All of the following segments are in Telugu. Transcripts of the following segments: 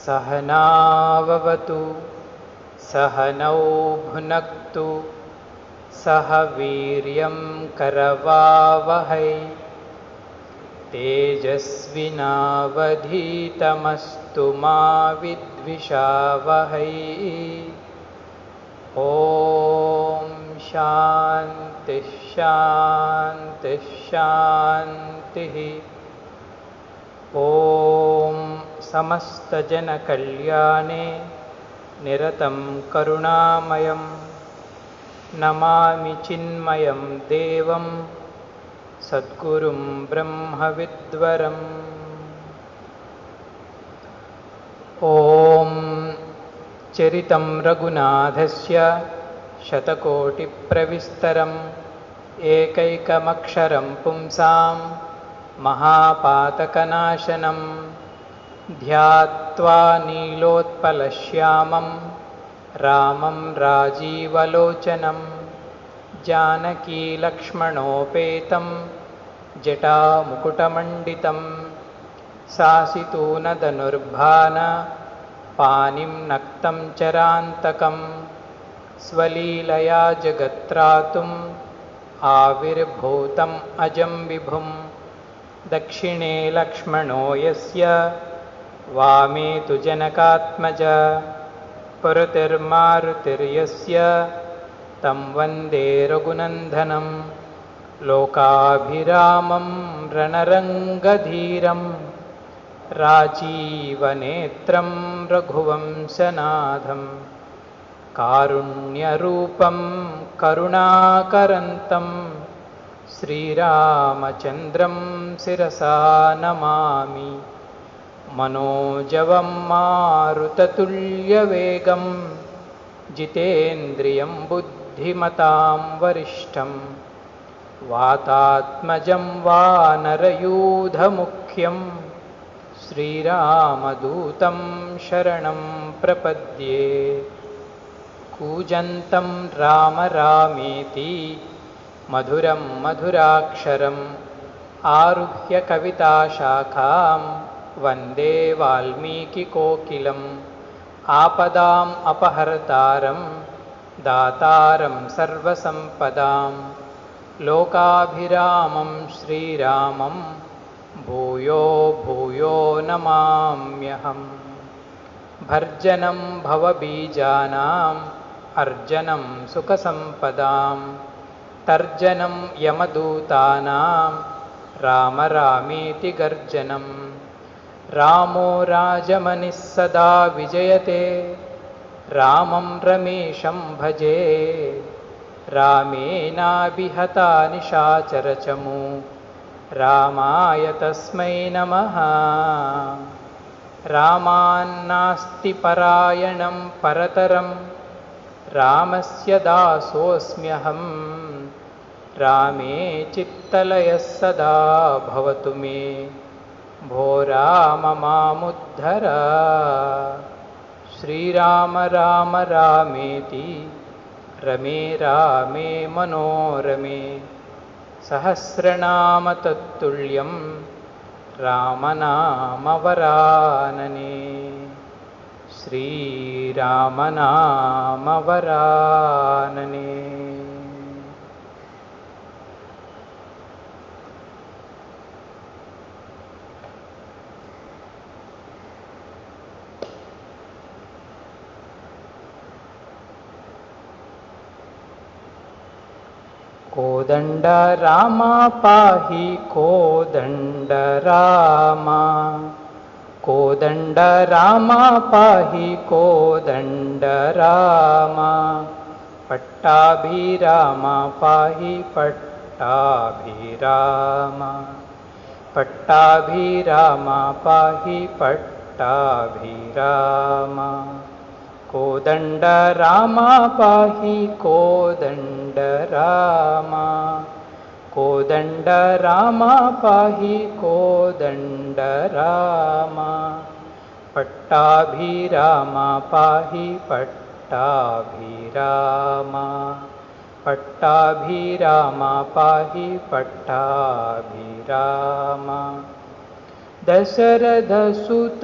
सहनाववतु सहनौ भुनक्तु सह वीर्यं करवावहै तेजस्विनावधीतमस्तु मा विद्विषावहै। ॐ शान्ति शान्ति शान्तिः। ॐ समस्तजनकल्याणे निरतं करुणामयं नमामि चिन्मयं देवं सद्गुरुं ब्रह्मविद्वरम्। ॐ चरितं रघुनाथस्य शतकोटिप्रविस्तरम् एकैकमक्षरं पुंसां महापातकनाशनं ध्यात्वा नीलोत्पलश्यामं रामं राजीवलोचनं जानकीलक्ष्मणोपेतं जटामुकुटमण्डितं सासितूनधनुर्भान पानिं नक्तं चरान्तकं स्वलीलया जगत्त्रातुम् आविर्भूतम् अजं विभुं दक्षिणे लक्ष्मणो यस्य वामे तु जनकात्मजा पुरतिर्मारुतिर्यस्य तं वन्दे रघुनन्दनं लोकाभिरामं रणरङ्गधीरं राजीवनेत्रं रघुवंशनाथं कारुण्यरूपं करुणाकरन्तं श्रीरामचन्द्रं शिरसा नमामि। मनोजवं मारुततुल्यवेगं जितेन्द्रियं बुद्धिमतां वरिष्ठं वातात्मजं वानरयूथमुख्यं श्रीरामदूतं शरणं प्रपद्ये। कूजन्तं राम रामेति मधुरं मधुराक्षरम् आरुह्य कविताशाखां वन्दे वाल्मीकिकोकिलम् आपदाम् अपहर्तारं दातारं सर्वसम्पदां लोकाभिरामं श्रीरामं भूयो भूयो नमाम्यहम्। भर्जनं भवबीजानाम् अर्जनं सुखसम्पदां तर्जनं यमदूतानां राम रामेति गर्जनं रामो राजमनिः सदा विजयते रामं रमेशं भजे रामेणाभिहता निशाचरचमू रामाय तस्मै नमः। रामान्नास्ति परायणं परतरं रामस्य दासोऽस्म्यहं रामे चित्तलयः सदा भवतु मे भो राम मामुद्धर। श्रीराम राम रामेति रमे रामे मनोरमे सहस्रनाम तत्तुल्यं रामनामवरानने। श्रीरामनामवरानने। कोदंड रामा पाहि कोदंड रामा कोदंड रामा पाहि कोदंड रामा पट्टाभिरामा पाहि पट्टाभिरामा पट्टाभिरामा पाहि पट्टाभिरामा। कोदण्डरामा पाहि कोदण्डरामा। कोदण्डरामा पाहि कोदण्डरामा। पट्टाभिरामा पाहि पट्टाभिरामा। पट्टाभिरामा पाहि पट्टाभिरामा। दशरथसुत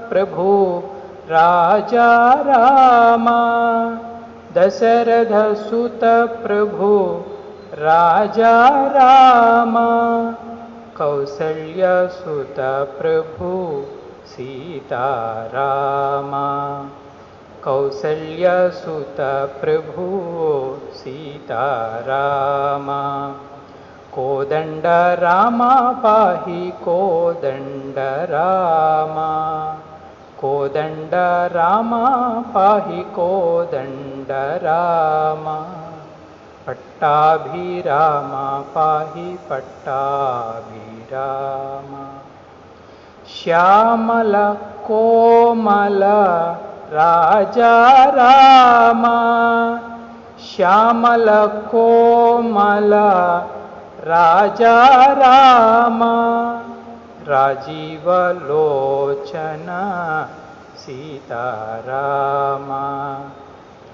प्रभु राजा रामा। दशरथसुत प्रभु राजा रामा। कौसल्यसुत प्रभु सीतारामा। कौसल्यसुत प्रभु सीतारामा। कोदण्डरामा पाहि कोदण्डरामा। कोदण्डरामा पाहि कोदण्डरामा। पट्टाभिरामा पाहि पट्टाभिरामा। श्यामल कोमल राजा रामा। श्यामल कोमल राजा रामा। राजीव लोचन सीतारामा।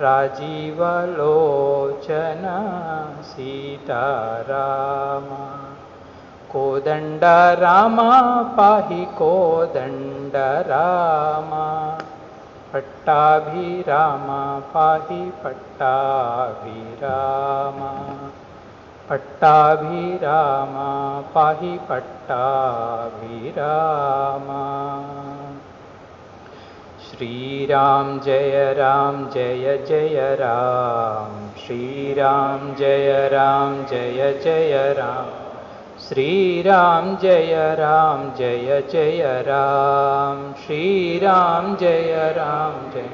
राजीव लोचन सीतारामा। कोदण्डरामा पाहि कोदण्डरामा। पट्टाभिरामा पाहि पट्टाभिरामा। पट्टाभिरामा पाहि पट्टाभिरामा। श्रीराम जय जय राम। श्रीराम जय जय राम। श्रीराम जय जय राम। श्रीराम जय जय।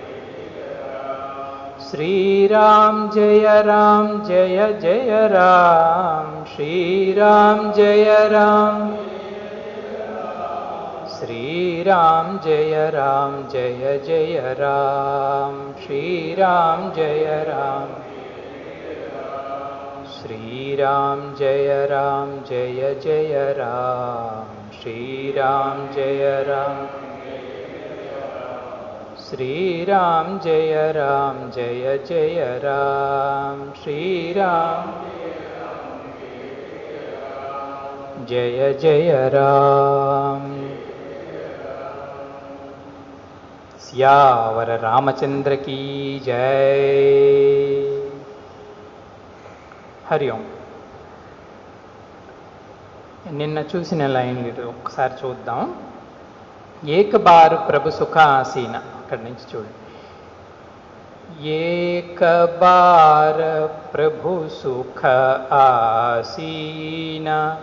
श्रीराम जय जय राम। श्रीराम जय श्रीराम जय जय राम। श्रीराम जय श्रीराम जय जय राम। श्रीराम जय श्रीराम जय जय राम। श्रीराम जय जय राम। सियावर रामचंद्र की जय। హరి ఓం. నిన్న చూసిన లైన్లు ఒకసారి చూద్దాం. ఏక బార్ ప్రభు సుఖ ఆసీన, అక్కడి నుంచి చూడండి. ఏక బార్ ప్రభు సుఖ ఆసీన,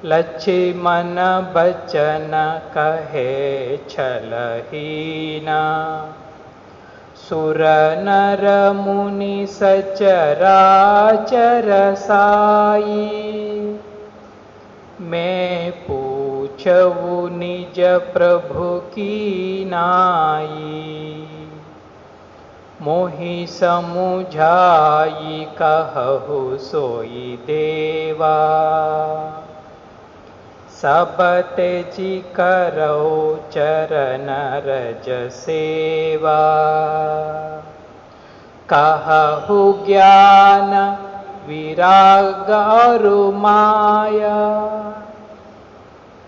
लक्ष्मण बचन कहे छलहीना। सुर नर मुनि सचराचर साई, मैं पूछऊ निज प्रभु की नाई। मोहि समुझाई कहु सोई देवा, सब तेजी करो चरण रज सेवा। कहु ज्ञान विराग और माया,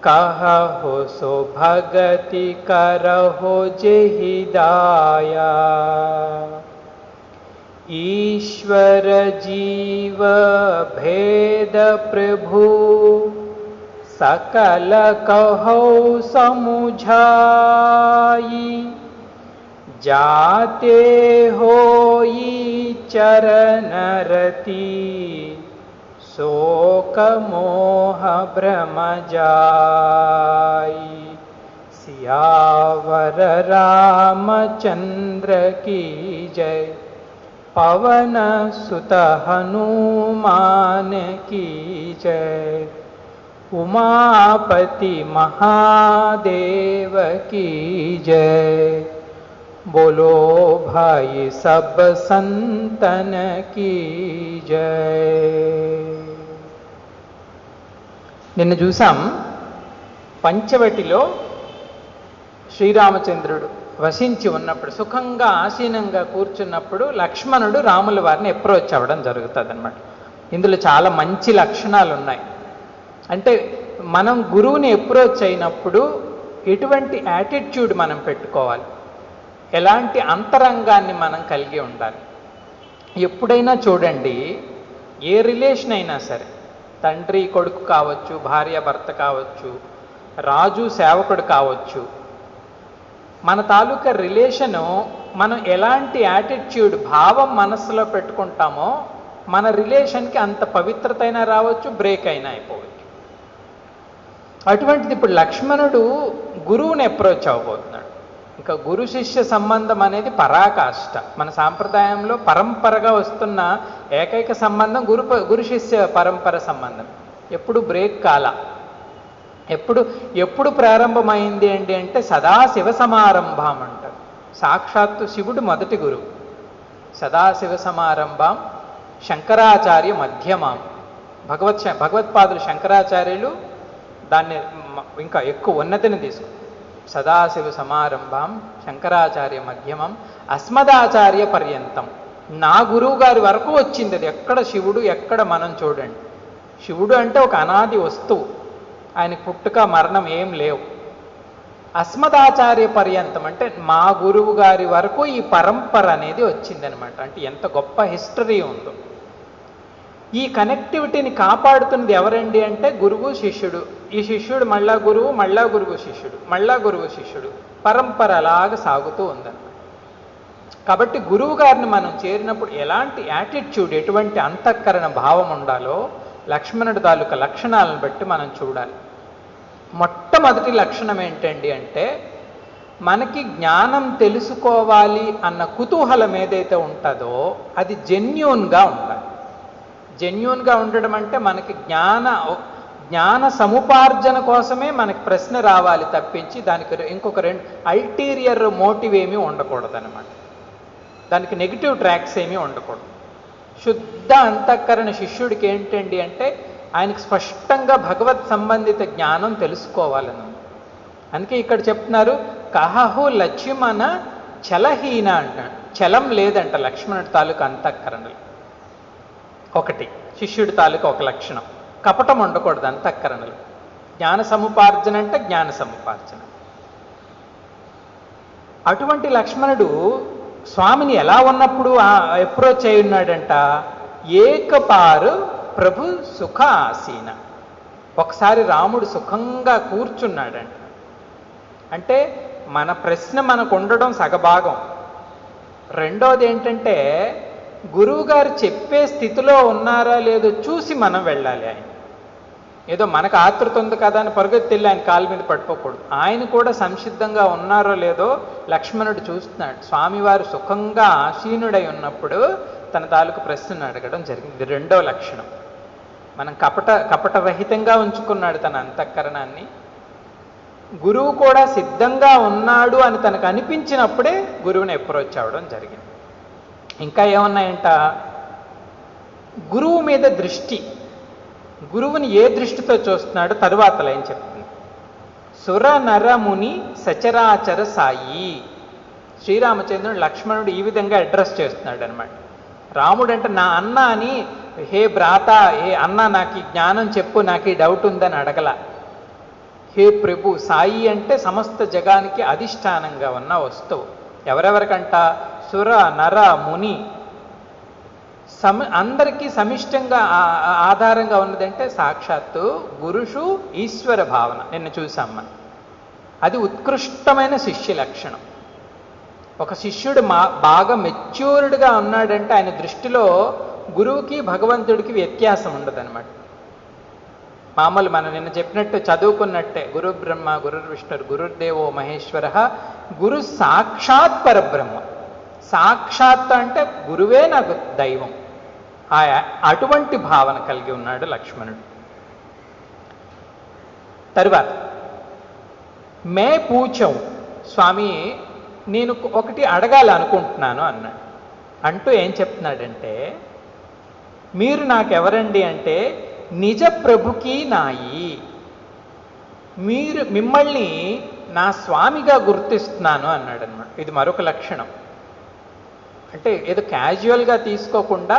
कहु सो भगति करहो जेहि दाया। ईश्वर जीव भेद प्रभु, सकल कहो समुझाई। जाते होई चरण रति, शोक मोह भ्रम जाई। सियावर रामचंद्र की जय, पवन सुत हनुमान की जय। उमापति महादेव की जय। बोलो भाई सब संतन की जय। నిన్న చూసాం పంచవటిలో శ్రీరామచంద్రుడు వసించి ఉన్నప్పుడు సుఖంగా ఆసీనంగా కూర్చున్నప్పుడు లక్ష్మణుడు రాముల వారిని అప్రోచ్ అవ్వడం జరుగుతుంది అన్నమాట. ఇందులో చాలా మంచి లక్షణాలు ఉన్నాయి. అంటే మనం గురువుని అప్రోచ్ అయినప్పుడు ఎటువంటి యాటిట్యూడ్ మనం పెట్టుకోవాలి, ఎలాంటి అంతరంగాన్ని మనం కలిగి ఉండాలి. ఎప్పుడైనా చూడండి, ఏ రిలేషన్ అయినా సరే, తండ్రి కొడుకు కావచ్చు, భార్య భర్త కావచ్చు, రాజు సేవకుడు కావచ్చు, మన తాలూకా రిలేషను మనం ఎలాంటి యాటిట్యూడ్ భావం మనస్సులో పెట్టుకుంటామో మన రిలేషన్కి అంత పవిత్రత అయినా రావచ్చు, బ్రేక్ అయినా అయిపోవచ్చు. అటువంటిది ఇప్పుడు లక్ష్మణుడు గురువుని అప్రోచ్ అవ్వబోతున్నాడు. ఇంకా గురు శిష్య సంబంధం అనేది పరాకాష్ట. మన సాంప్రదాయంలో పరంపరగా వస్తున్న ఏకైక సంబంధం గురు శిష్య పరంపర సంబంధం. ఎప్పుడు బ్రేక్ కాల. ఎప్పుడు ప్రారంభమైంది ఏంటి అంటే సదాశివ సమారంభం అంటారు. సాక్షాత్తు శివుడు మొదటి గురువు. సదాశివ సమారంభం శంకరాచార్య మధ్యమాం. భగవత్పాదులు శంకరాచార్యులు దాన్ని ఇంకా ఎక్కువ ఉన్నతిని తీసుకు. సదాశివ సమారంభం శంకరాచార్య మధ్యమం అస్మదాచార్య పర్యంతం. నా గురువు గారి వరకు వచ్చింది అది. ఎక్కడ శివుడు, ఎక్కడ మనం చూడండి. శివుడు అంటే ఒక అనాది వస్తువు, ఆయనకి పుట్టుక మరణం ఏం లేవు. అస్మదాచార్య పర్యంతం అంటే మా గురువు గారి వరకు ఈ పరంపర అనేది వచ్చిందనమాట. అంటే ఎంత గొప్ప హిస్టరీ ఉందో. ఈ కనెక్టివిటీని కాపాడుతున్నది ఎవరండి అంటే గురువు శిష్యుడు. ఈ శిష్యుడు మళ్ళా గురువు, మళ్ళా గురువు శిష్యుడు, మళ్ళా గురువు శిష్యుడు, పరంపర అలాగా సాగుతూ ఉందన్నమాట. కాబట్టి గురువు గారిని మనం చేరినప్పుడు ఎలాంటి యాటిట్యూడ్, ఎటువంటి అంతఃకరణ భావం ఉండాలో లక్ష్మణుడి తాలూకా లక్షణాలను బట్టి మనం చూడాలి. మొట్టమొదటి లక్షణం ఏంటండి అంటే మనకి జ్ఞానం తెలుసుకోవాలి అన్న కుతూహలం ఏదైతే ఉంటుందో అది జెన్యూన్గా ఉండాలి. జెన్యూన్గా ఉండడం అంటే మనకి జ్ఞాన సముపార్జన కోసమే మనకి ప్రశ్న రావాలి తప్పించి దానికి ఇంకొక అల్టీరియర్ మోటివ్ ఏమీ ఉండకూడదు అనమాట. దానికి నెగిటివ్ ట్రాక్స్ ఏమీ ఉండకూడదు. శుద్ధ అంతఃకరణ శిష్యుడికి ఏంటండి అంటే ఆయనకు స్పష్టంగా భగవత్ సంబంధిత జ్ఞానం తెలుసుకోవాలని. అందుకే ఇక్కడ చెప్తున్నారు కహహు లక్ష్మణ చలహీన అంటాడు. చలం లేదంట లక్ష్మణుడి తాలూకు అంతఃకరణలు. ఒకటి శిష్యుడి తాలూకు ఒక లక్షణం, కపటం ఉండకూడదు అంతఃకరణలు. జ్ఞాన సముపార్జన అంటే జ్ఞాన సముపార్జన. అటువంటి లక్ష్మణుడు స్వామిని ఎలా ఉన్నప్పుడు అప్రోచ్ అయి ఉన్నాడంట. ఏకపారు ప్రభు సుఖ ఆసీన. ఒకసారి రాముడు సుఖంగా కూర్చున్నాడంట. అంటే మన ప్రశ్న మనకు ఉండడం సగభాగం. రెండోది ఏంటంటే గురువుగారు చెప్పే స్థితిలో ఉన్నారా లేదో చూసి మనం వెళ్ళాలి. ఆయన ఏదో మనకు ఆతృత ఉంది కదా అని పరుగెత్తి ఆయన కాళ్ళ మీద పట్టుకోకూడదు. ఆయన కూడా సంసిద్ధంగా ఉన్నారో లేదో లక్ష్మణుడు చూస్తున్నాడు. స్వామివారు సుఖంగా ఆసీనుడై ఉన్నప్పుడు తన తాలూకు ప్రశ్నను అడగడం జరిగింది. రెండో లక్షణం. మనం కపటరహితంగా ఉంచుకున్నాడు తన అంతఃకరణాన్ని. గురువు కూడా సిద్ధంగా ఉన్నాడు అని తనకు అనిపించినప్పుడే గురువుని అప్రోచ్ అవ్వడం జరిగింది. ఇంకా ఏమన్నాయంట, గురువు మీద దృష్టి. గురువుని ఏ దృష్టితో చూస్తున్నాడో తరువాత లైన్ చెప్తుంది. సుర నరముని సచరాచర సాయి. శ్రీరామచంద్రుడు లక్ష్మణుడు ఈ విధంగా అడ్రస్ చేస్తున్నాడు అనమాట. రాముడు అంటే నా అన్న అని, హే భ్రాత, హే అన్న నాకు ఈ జ్ఞానం చెప్పు, నాకు ఈ డౌట్ ఉందని అడగల. హే ప్రభు. సాయి అంటే సమస్త జగానికి అధిష్టానంగా ఉన్న వస్తువు. ఎవరెవరికంట? సుర నర ముని, అందరికీ సమిష్టంగా ఆధారంగా ఉన్నదంటే సాక్షాత్తు గురుషు ఈశ్వర భావన. నిన్న చూసాం మనం. అది ఉత్కృష్టమైన శిష్య లక్షణం. ఒక శిష్యుడు బాగా మెచ్యూర్డ్గా ఉన్నాడంటే ఆయన దృష్టిలో గురువుకి భగవంతుడికి వ్యత్యాసం ఉండదన్నమాట. మామూలు మనం నిన్న చెప్పినట్టు చదువుకున్నట్టే గురు బ్రహ్మ గురు విష్ణుర్ గురుర్దేవో మహేశ్వర గురు సాక్షాత్ పరబ్రహ్మ. సాక్షాత్ అంటే గురువే నాకు దైవం. అటువంటి భావన కలిగి ఉన్నాడు లక్ష్మణుడు. తరువాత మే పూచం, స్వామి నేను ఒకటి అడగాలి అనుకుంటున్నాను అన్నాడు. అంటూ ఏం చెప్తున్నాడంటే, మీరు నాకెవరండి అంటే నిజ ప్రభుకి నాయి, మిమ్మల్ని నా స్వామిగా గుర్తిస్తున్నాను అన్నాడు అన్నమాట. ఇది మరొక లక్షణం. అంటే ఏదో క్యాజువల్గా తీసుకోకుండా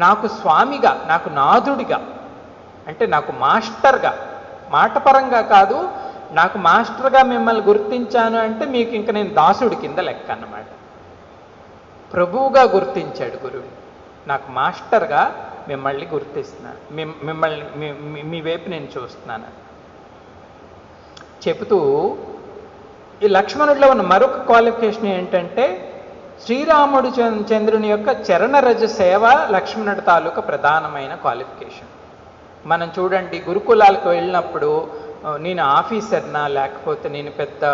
నాకు స్వామిగా, నాకు నాథుడిగా, అంటే నాకు మాస్టర్గా, మాటపరంగా కాదు, నాకు మాస్టర్గా మిమ్మల్ని గుర్తించాను అంటే మీకు ఇంక నేను దాసుడి కింద లెక్క అన్నమాట. ప్రభువుగా గుర్తించాడు గురువు. నాకు మాస్టర్గా మిమ్మల్ని గుర్తిస్తున్నాను, మిమ్మల్ని మీ వైపు నేను చూస్తున్నాను చెబుతూ, ఈ లక్ష్మణుడిలో ఉన్న మరొక క్వాలిఫికేషన్ ఏంటంటే శ్రీరాముడు చంద్రుని యొక్క చరణరజ సేవ లక్ష్మణుడి తాలూకా ప్రధానమైన క్వాలిఫికేషన్. మనం చూడండి, గురుకులాలకు వెళ్ళినప్పుడు నేను ఆఫీసర్నా, లేకపోతే నేను పెద్ద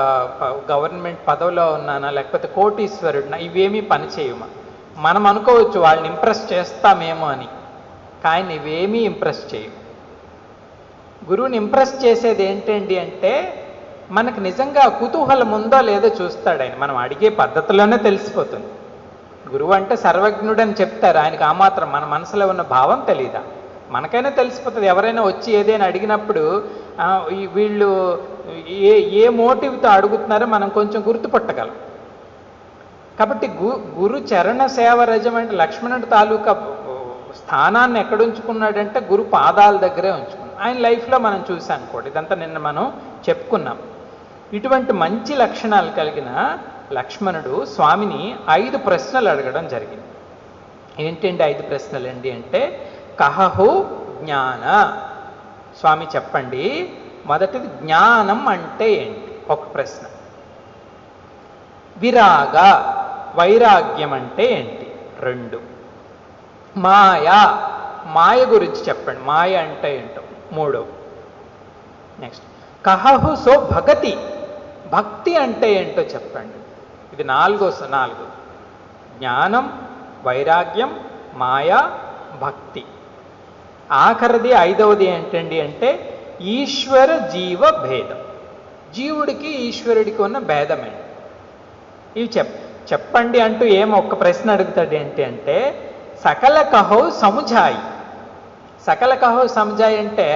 గవర్నమెంట్ పదవిలో ఉన్నానా, లేకపోతే కోటీశ్వరుడినా, ఇవేమీ పనిచేయమా. మనం అనుకోవచ్చు వాళ్ళని ఇంప్రెస్ చేస్తామేమో అని, కానీ ఇవేమీ ఇంప్రెస్ చేయము. గురువుని ఇంప్రెస్ చేసేది ఏంటండి అంటే మనకు నిజంగా కుతూహలం ఉందో లేదో చూస్తాడు ఆయన. మనం అడిగే పద్ధతిలోనే తెలిసిపోతుంది. గురువు అంటే సర్వజ్ఞుడని చెప్తారు, ఆయనకు ఆ మాత్రం మన మనసులో ఉన్న భావం తెలీదా? మనకైనా తెలిసిపోతుంది. ఎవరైనా వచ్చి ఏదైనా అడిగినప్పుడు వీళ్ళు ఏ మోటివ్తో అడుగుతున్నారో మనం కొంచెం గుర్తుపట్టగలం. కాబట్టి గురు చరణ సేవ రజం అంటే లక్ష్మణుడి తాలూకా స్థానాన్ని ఎక్కడ ఉంచుకున్నాడంటే గురు పాదాల దగ్గరే ఉంచుకున్నాడు. ఆయన లైఫ్లో మనం చూసాం కూడా, ఇదంతా నిన్న మనం చెప్పుకున్నాం. ఇటువంటి మంచి లక్షణాలు కలిగిన లక్ష్మణుడు స్వామిని 5 ప్రశ్నలు అడగడం జరిగింది. ఏంటండి 5 ప్రశ్నలు అండి అంటే, కహహు జ్ఞాన, స్వామి చెప్పండి. మొదటిది జ్ఞానం అంటే ఏంటి, ఒక ప్రశ్న. విరాగ, వైరాగ్యం అంటే ఏంటి, 2. మాయ గురించి చెప్పండి, మాయ అంటే ఏంటో, 3. నెక్స్ట్ కహహు సో భగతి, భక్తి అంటే ఏంటో చెప్పండి. ఇది 4. జ్ఞానం, వైరాగ్యం, మాయ, భక్తి. ఆఖరిది 5వది ఏంటండి అంటే ఈశ్వర జీవ భేదం, జీవుడికి ఈశ్వరుడికి ఉన్న భేదం ఏంటి, ఇవి చెప్పండి అంటూ ఒక్క ప్రశ్న అడుగుతాడు. ఏంటి అంటే సకల కహో సముజాయి. సకల కహో సముజాయి అంటే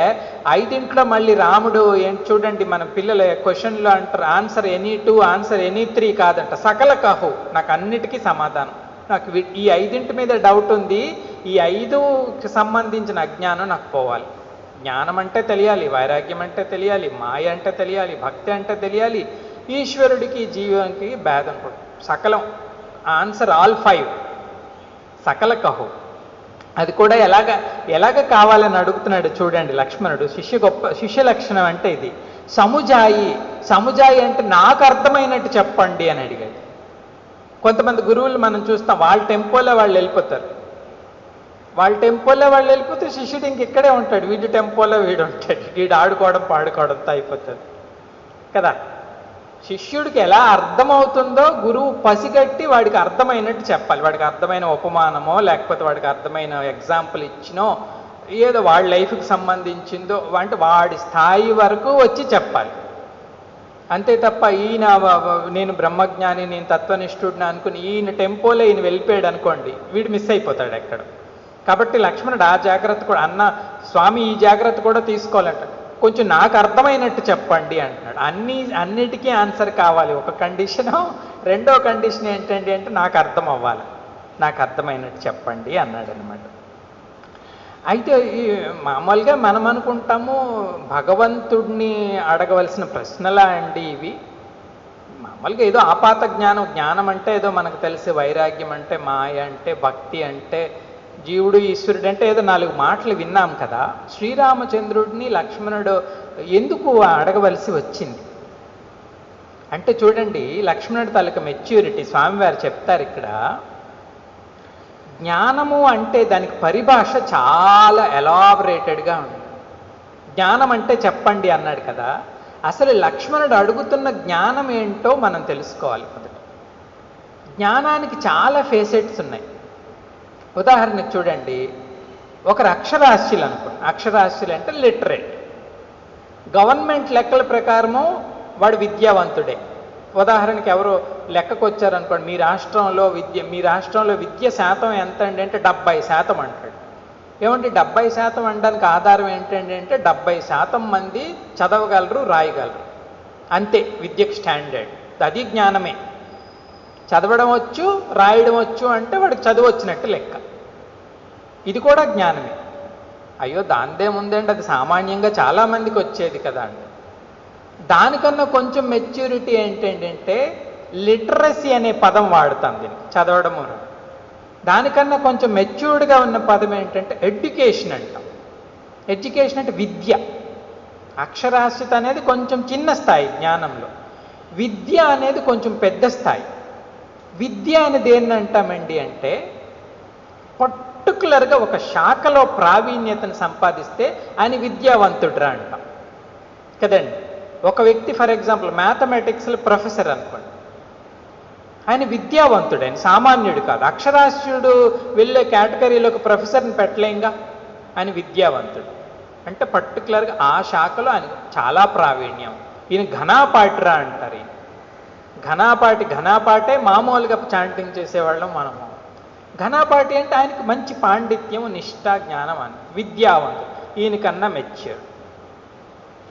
5 మళ్ళీ రాముడు ఏంటి చూడండి, మన పిల్లల క్వశ్చన్లో అంటారు ఆన్సర్ ఎనీ 2, ఆన్సర్ ఎనీ 3 కాదంట, సకల కహో, నాకు అన్నిటికీ సమాధానం. నాకు ఈ 5 మీద డౌట్ ఉంది, ఈ 5కి సంబంధించిన అజ్ఞానం నాకు పోవాలి. జ్ఞానం అంటే తెలియాలి, వైరాగ్యం అంటే తెలియాలి, మాయ అంటే తెలియాలి, భక్తి అంటే తెలియాలి, ఈశ్వరుడికి జీవానికి భేదం కూడా. సకలం ఆన్సర్ ఆల్ 5, సకల కహు. అది కూడా ఎలాగ కావాలని అడుగుతున్నాడు చూడండి లక్ష్మణుడు. శిష్య లక్షణం అంటే ఇది. సముజాయి అంటే నాకు అర్థమైనట్టు చెప్పండి అని అడిగాడు. కొంతమంది గురువులు మనం చూస్తాం, వాళ్ళ టెంపోలో వాళ్ళు వెళ్ళిపోతారు. వాళ్ళ టెంపోలో వాళ్ళు వెళ్ళిపోతే శిష్యుడు ఇంకెక్కడే ఉంటాడు, వీడి టెంపోలో వీడు ఉంటాడు, వీడు ఆడుకోవడం పాడుకోవడంతో అయిపోతుంది కదా. శిష్యుడికి ఎలా అర్థమవుతుందో గురువు పసిగట్టి వాడికి అర్థమైనట్టు చెప్పాలి. వాడికి అర్థమైన ఉపమానమో లేకపోతే వాడికి అర్థమైన ఎగ్జాంపుల్ ఇచ్చినో ఏదో వాడి లైఫ్కి సంబంధించిందో అంటే వాడి స్థాయి వరకు వచ్చి చెప్పాలి. అంతే తప్ప ఈయన నేను బ్రహ్మజ్ఞాని, నేను తత్వనిష్ఠుడిని అనుకుని ఈయన టెంపోలో ఈయన వెళ్ళిపోయాడు అనుకోండి, వీడు మిస్ అయిపోతాడు ఎక్కడ. కాబట్టి లక్ష్మణుడు ఆ జాగ్రత్త కూడా, అన్న స్వామి ఈ జాగ్రత్త కూడా తీసుకోవాలంట. కొంచెం నాకు అర్థమైనట్టు చెప్పండి అంటున్నాడు. అన్నిటికీ ఆన్సర్ కావాలి, ఒక కండిషను. 2వ కండిషన్ ఏంటండి అంటే నాకు అర్థం అవ్వాలి, నాకు అర్థమైనట్టు చెప్పండి అన్నాడు అనమాట. అయితే మామూలుగా మనం అనుకుంటాము భగవంతుడిని అడగవలసిన ప్రశ్నలా అండి ఇవి. మామూలుగా ఏదో ఆపాత జ్ఞానం అంటే ఏదో మనకు తెలిసి, వైరాగ్యం అంటే, మాయ అంటే, భక్తి అంటే, జీవుడు ఈశ్వరుడు అంటే ఏదో 4 మాటలు విన్నాం కదా. శ్రీరామచంద్రుడిని లక్ష్మణుడు ఎందుకు అడగవలసి వచ్చింది అంటే చూడండి, లక్ష్మణుడి తాలూకా మెచ్యూరిటీ స్వామివారు చెప్తారు ఇక్కడ. జ్ఞానము అంటే దానికి పరిభాష చాలా ఎలాబరేటెడ్గా ఉంది. జ్ఞానం అంటే చెప్పండి అన్నాడు కదా. అసలు లక్ష్మణుడు అడుగుతున్న జ్ఞానం ఏంటో మనం తెలుసుకోవాలి. జ్ఞానానికి చాలా ఫేసెట్స్ ఉన్నాయి. ఉదాహరణకు చూడండి, ఒకరు అక్షరాస్యులు అనుకోండి. అక్షరాస్యులు అంటే లిటరేట్. గవర్నమెంట్ లెక్కల ప్రకారము వాడు విద్యావంతుడే. ఉదాహరణకి ఎవరో లెక్కకు వచ్చారనుకోండి, మీ రాష్ట్రంలో విద్య శాతం ఎంత అండి అంటే 70% అంటాడు. ఏమంటే 70% అనడానికి ఆధారం ఏంటండి అంటే 70% మంది చదవగలరు, రాయగలరు, అంతే విద్యకు స్టాండర్డ్. అది జ్ఞానమే. చదవడం వచ్చు, రాయడం వచ్చు అంటే వాడికి చదువు వచ్చినట్టు లెక్క. ఇది కూడా జ్ఞానమే. అయ్యో దానిదేముందండి, అది సామాన్యంగా చాలామందికి వచ్చేది కదా అండి. దానికన్నా కొంచెం మెచ్యూరిటీ ఏంటంటే లిటరసీ అనే పదం వాడుతాం దీనికి, చదవడము. దానికన్నా కొంచెం మెచ్యూర్డ్గా ఉన్న పదం ఏంటంటే ఎడ్యుకేషన్ అంటాం. ఎడ్యుకేషన్ అంటే విద్య. అక్షరాస్యత అనేది కొంచెం చిన్న స్థాయి జ్ఞానంలో, విద్య అనేది కొంచెం పెద్ద స్థాయి. విద్య అనేది ఏంటంటామండి అంటే పర్టికులర్గా ఒక శాఖలో ప్రావీణ్యతను సంపాదిస్తే ఆయన విద్యావంతుడురా అంటాం కదండి. ఒక వ్యక్తి ఫర్ ఎగ్జాంపుల్ మ్యాథమెటిక్స్లో ప్రొఫెసర్ అనుకోండి, ఆయన విద్యావంతుడు, ఆయన సామాన్యుడు కాదు. అక్షరాస్యుడు వెళ్ళే కేటగిరీలోకి ప్రొఫెసర్ని పెట్టలేంగా. ఆయన విద్యావంతుడు అంటే పర్టికులర్గా ఆ శాఖలో ఆయన చాలా ప్రావీణ్యం. ఈయన ఘనాపాటిరా అంటారు. ఈయన ఘనాపాటే మామూలుగా చాంటింగ్ చేసేవాళ్ళం మనము. ఘనాపాటి అంటే ఆయనకి మంచి పాండిత్యం, నిష్ఠ, జ్ఞానం అని, విద్యావంతుడు. ఈయనకన్నా మెచ్యూర్.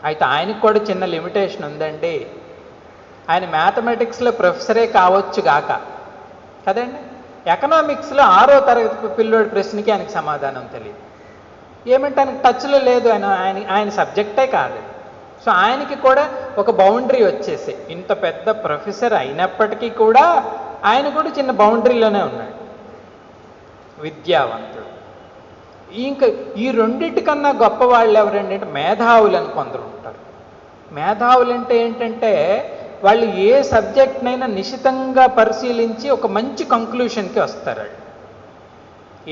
అయితే ఆయనకు కూడా చిన్న లిమిటేషన్ ఉందండి. ఆయన మ్యాథమెటిక్స్లో ప్రొఫెసరే కావచ్చు గాక కదండి, ఎకనామిక్స్లో 6వ తరగతి పిల్లోడి ప్రశ్నకి ఆయనకి సమాధానం తెలియదు. ఏమంటే ఆయనకు టచ్లో లేదు, ఆయన సబ్జెక్టే కాదు. సో ఆయనకి కూడా ఒక బౌండరీ వచ్చేసి, ఇంత పెద్ద ప్రొఫెసర్ అయినప్పటికీ కూడా ఆయన కూడా చిన్న బౌండరీలోనే ఉన్నాడు, విద్యావంతుడు. ఇంకా ఈ రెండింటికన్నా గొప్ప వాళ్ళు ఎవరండి అంటే మేధావులు అని కొందరు ఉంటారు. మేధావులు అంటే ఏంటంటే వాళ్ళు ఏ సబ్జెక్ట్నైనా నిశితంగా పరిశీలించి ఒక మంచి కంక్లూషన్కి వస్తారు.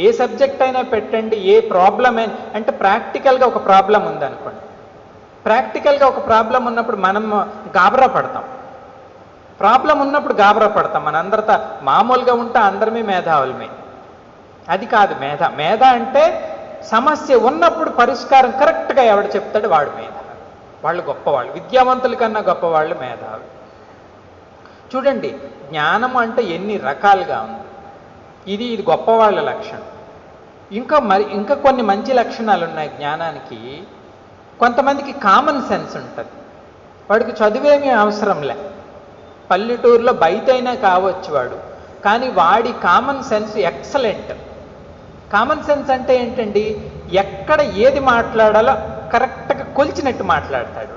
ఏ సబ్జెక్ట్ అయినా పెట్టండి, ఏ ప్రాబ్లం అయినా, అంటే ప్రాక్టికల్గా ఒక ప్రాబ్లం ఉందనుకోండి, ప్రాక్టికల్గా ఒక ప్రాబ్లం ఉన్నప్పుడు మనం గాబరా పడతాం. ప్రాబ్లం ఉన్నప్పుడు గాబరా పడతాం. మనందరితో మామూలుగా ఉంటే అందరమే మేధావులమే. అది కాదు మేధ అంటే సమస్య ఉన్నప్పుడు పరిష్కారం కరెక్ట్గా ఎవడు చెప్తాడు వాడు మేధావి. వాళ్ళు గొప్పవాళ్ళు, విద్యావంతుల కన్నా గొప్పవాళ్ళు మేధావి. చూడండి జ్ఞానం అంటే ఎన్ని రకాలుగా ఉంది. ఇది గొప్పవాళ్ళ లక్షణం. ఇంకా కొన్ని మంచి లక్షణాలు ఉన్నాయి జ్ఞానానికి. కొంతమందికి కామన్ సెన్స్ ఉంటుంది. వాడికి చదువేమీ అవసరంలే, పల్లెటూరులో బయటైనా కావచ్చు వాడు, కానీ వాడి common sense excellent. Common sense అంటే ఏంటండి, ఎక్కడ ఏది మాట్లాడాలో కరెక్ట్గా కొలిచినట్టు మాట్లాడతాడు.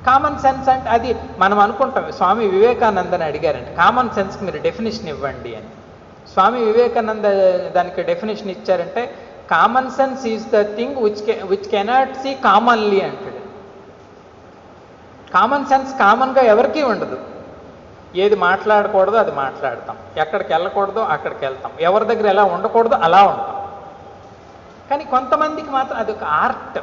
కామన్ సెన్స్ అంటే అది మనం అనుకుంటాం. స్వామి వివేకానందని అడిగారంటే కామన్ సెన్స్కి మీరు డెఫినేషన్ ఇవ్వండి అని. స్వామి వివేకానంద దానికి డెఫినేషన్ ఇచ్చారంటే common sense is the thing which cannot see commonly అంటాడు. కామన్ సెన్స్ కామన్గా ఎవరికీ ఉండదు. ఏది మాట్లాడకూడదో అది మాట్లాడతాం, ఎక్కడికి వెళ్ళకూడదో అక్కడికి వెళ్తాం, ఎవరి దగ్గర ఎలా ఉండకూడదో అలా ఉంటాం. కానీ కొంతమందికి మాత్రం అది ఒక ఆర్ట్.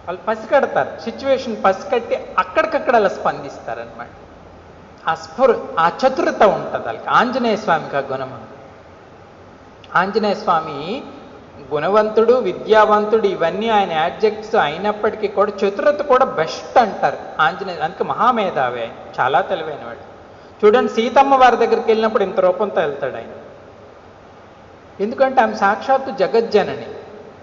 వాళ్ళు పసికడతారు, సిచ్యువేషన్ పసికట్టి అక్కడికక్కడ అలా స్పందిస్తారనమాట. ఆ చతురత ఉంటుంది వాళ్ళకి. ఆంజనేయ స్వామికి ఆ గుణం ఉంది. ఆంజనేయ స్వామి గుణవంతుడు, విద్యావంతుడు, ఇవన్నీ ఆయన యాడ్జెక్ట్స్ అయినప్పటికీ కూడా చతురత కూడా బెస్ట్ అంటారు ఆంజనేయ. అందుకే మహామేధావి ఆయన, చాలా తెలివైన వాడు. చూడండి సీతమ్మ వారి దగ్గరికి వెళ్ళినప్పుడు ఇంత రూపంతో వెళ్తాడు ఆయన. ఎందుకంటే ఆమె సాక్షాత్తు జగజ్జనని.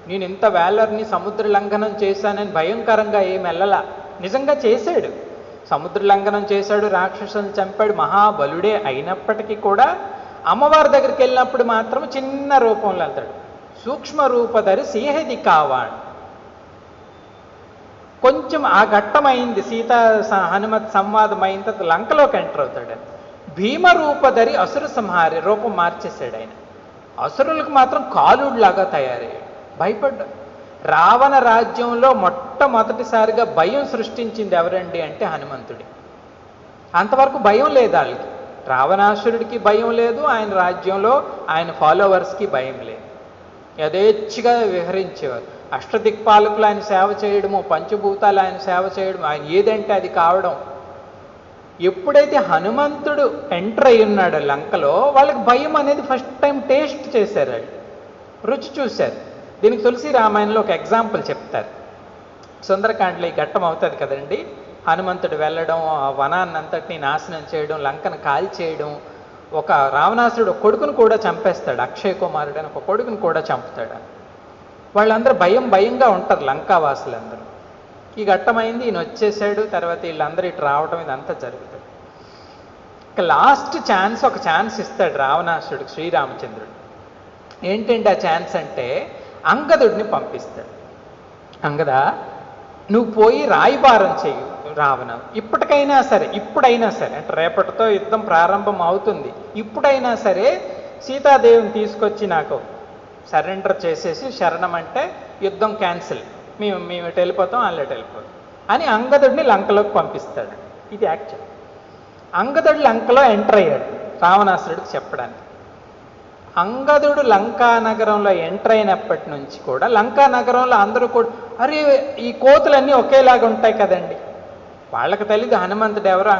నేను ఇంత వేలర్ని సముద్ర లంఘనం చేశానని భయంకరంగా ఏం వెళ్ళలా, నిజంగా చేశాడు. సముద్ర లంఘనం చేశాడు, రాక్షసులను చంపాడు, మహాబలుడే అయినప్పటికీ కూడా అమ్మవారి దగ్గరికి వెళ్ళినప్పుడు మాత్రం చిన్న రూపంలో వెళ్తాడు. సూక్ష్మ రూపధరి సీహది కావాడు. కొంచెం ఆ ఘట్టమైంది, సీతా హనుమత్ సంవాదం అయిన తర్వాత లంకలోకి ఎంటర్ అవుతాడు. భీమరూపధరి అసుర సంహారి, రూపం మార్చేశాడు ఆయన. అసురులకు మాత్రం కాలుడిలాగా తయారయ్యాడు, భయపడ్డాడు. రావణ రాజ్యంలో మొట్టమొదటిసారిగా భయం సృష్టించింది ఎవరండి అంటే హనుమంతుడి. అంతవరకు భయం లేదు వాళ్ళకి. రావణాసురుడికి భయం లేదు, ఆయన రాజ్యంలో ఆయన ఫాలోవర్స్కి భయం లేదు. యథేచ్ఛగా విహరించేవారు. అష్టదిక్పాలకులు ఆయన సేవ చేయడము, పంచభూతాలు ఆయన సేవ చేయడం, ఆయన ఏదంటే అది కావడం. ఎప్పుడైతే హనుమంతుడు ఎంటర్ అయి ఉన్నాడో లంకలో, వాళ్ళకి భయం అనేది ఫస్ట్ టైం టేస్ట్ చేశారు, వాళ్ళు రుచి చూశారు. దీనికి తులసి రామాయణంలో ఒక ఎగ్జాంపుల్ చెప్తారు. సుందరకాండలో ఈ ఘట్టం అవుతుంది కదండి. హనుమంతుడు వెళ్ళడం, ఆ వనాన్నంతటినీ నాశనం చేయడం, లంకను కాల్చేయడం, ఒక రావణాసురుడు ఒక కొడుకును కూడా చంపేస్తాడు, అక్షయ్ కుమారుడు అని ఒక కొడుకును కూడా చంపుతాడు. వాళ్ళందరూ భయంగా ఉంటారు లంకావాసులందరూ. ఈ ఘట్టమైంది, ఈయన వచ్చేసాడు, తర్వాత వీళ్ళందరూ ఇటు రావడం, ఇదంతా జరుగుతుంది. ఇక లాస్ట్ ఛాన్స్, ఒక ఛాన్స్ ఇస్తాడు రావణాసురుడికి శ్రీరామచంద్రుడు. ఏంటంటే ఆ ఛాన్స్ అంటే అంగదుడిని పంపిస్తాడు. అంగదా, నువ్వు పోయి రాయబారం చెయ్యి రావణ, ఇప్పటికైనా సరే, ఇప్పుడైనా సరే, అంటే రేపటితో యుద్ధం ప్రారంభం అవుతుంది, ఇప్పుడైనా సరే సీతాదేవిని తీసుకొచ్చి నాకు సరెండర్ చేసేసి శరణం అంటే యుద్ధం క్యాన్సిల్, మేము ఇటు వెళ్ళిపోతాం, వాళ్ళు ఇటు వెళ్ళిపోతాం అని అంగదుడిని లంకలోకి పంపిస్తాడు. ఇది యాక్చువల్. అంగదుడు లంకలో ఎంటర్ అయ్యాడు రావణాసురుడికి చెప్పడానికి. అంగదుడు లంకా నగరంలో ఎంటర్ అయినప్పటి నుంచి కూడా లంకా నగరంలో అందరూ కూడా, అరే ఈ కోతులన్నీ ఒకేలాగా ఉంటాయి కదండి, వాళ్ళకి తెలియదు హనుమంతుడు ఎవరో.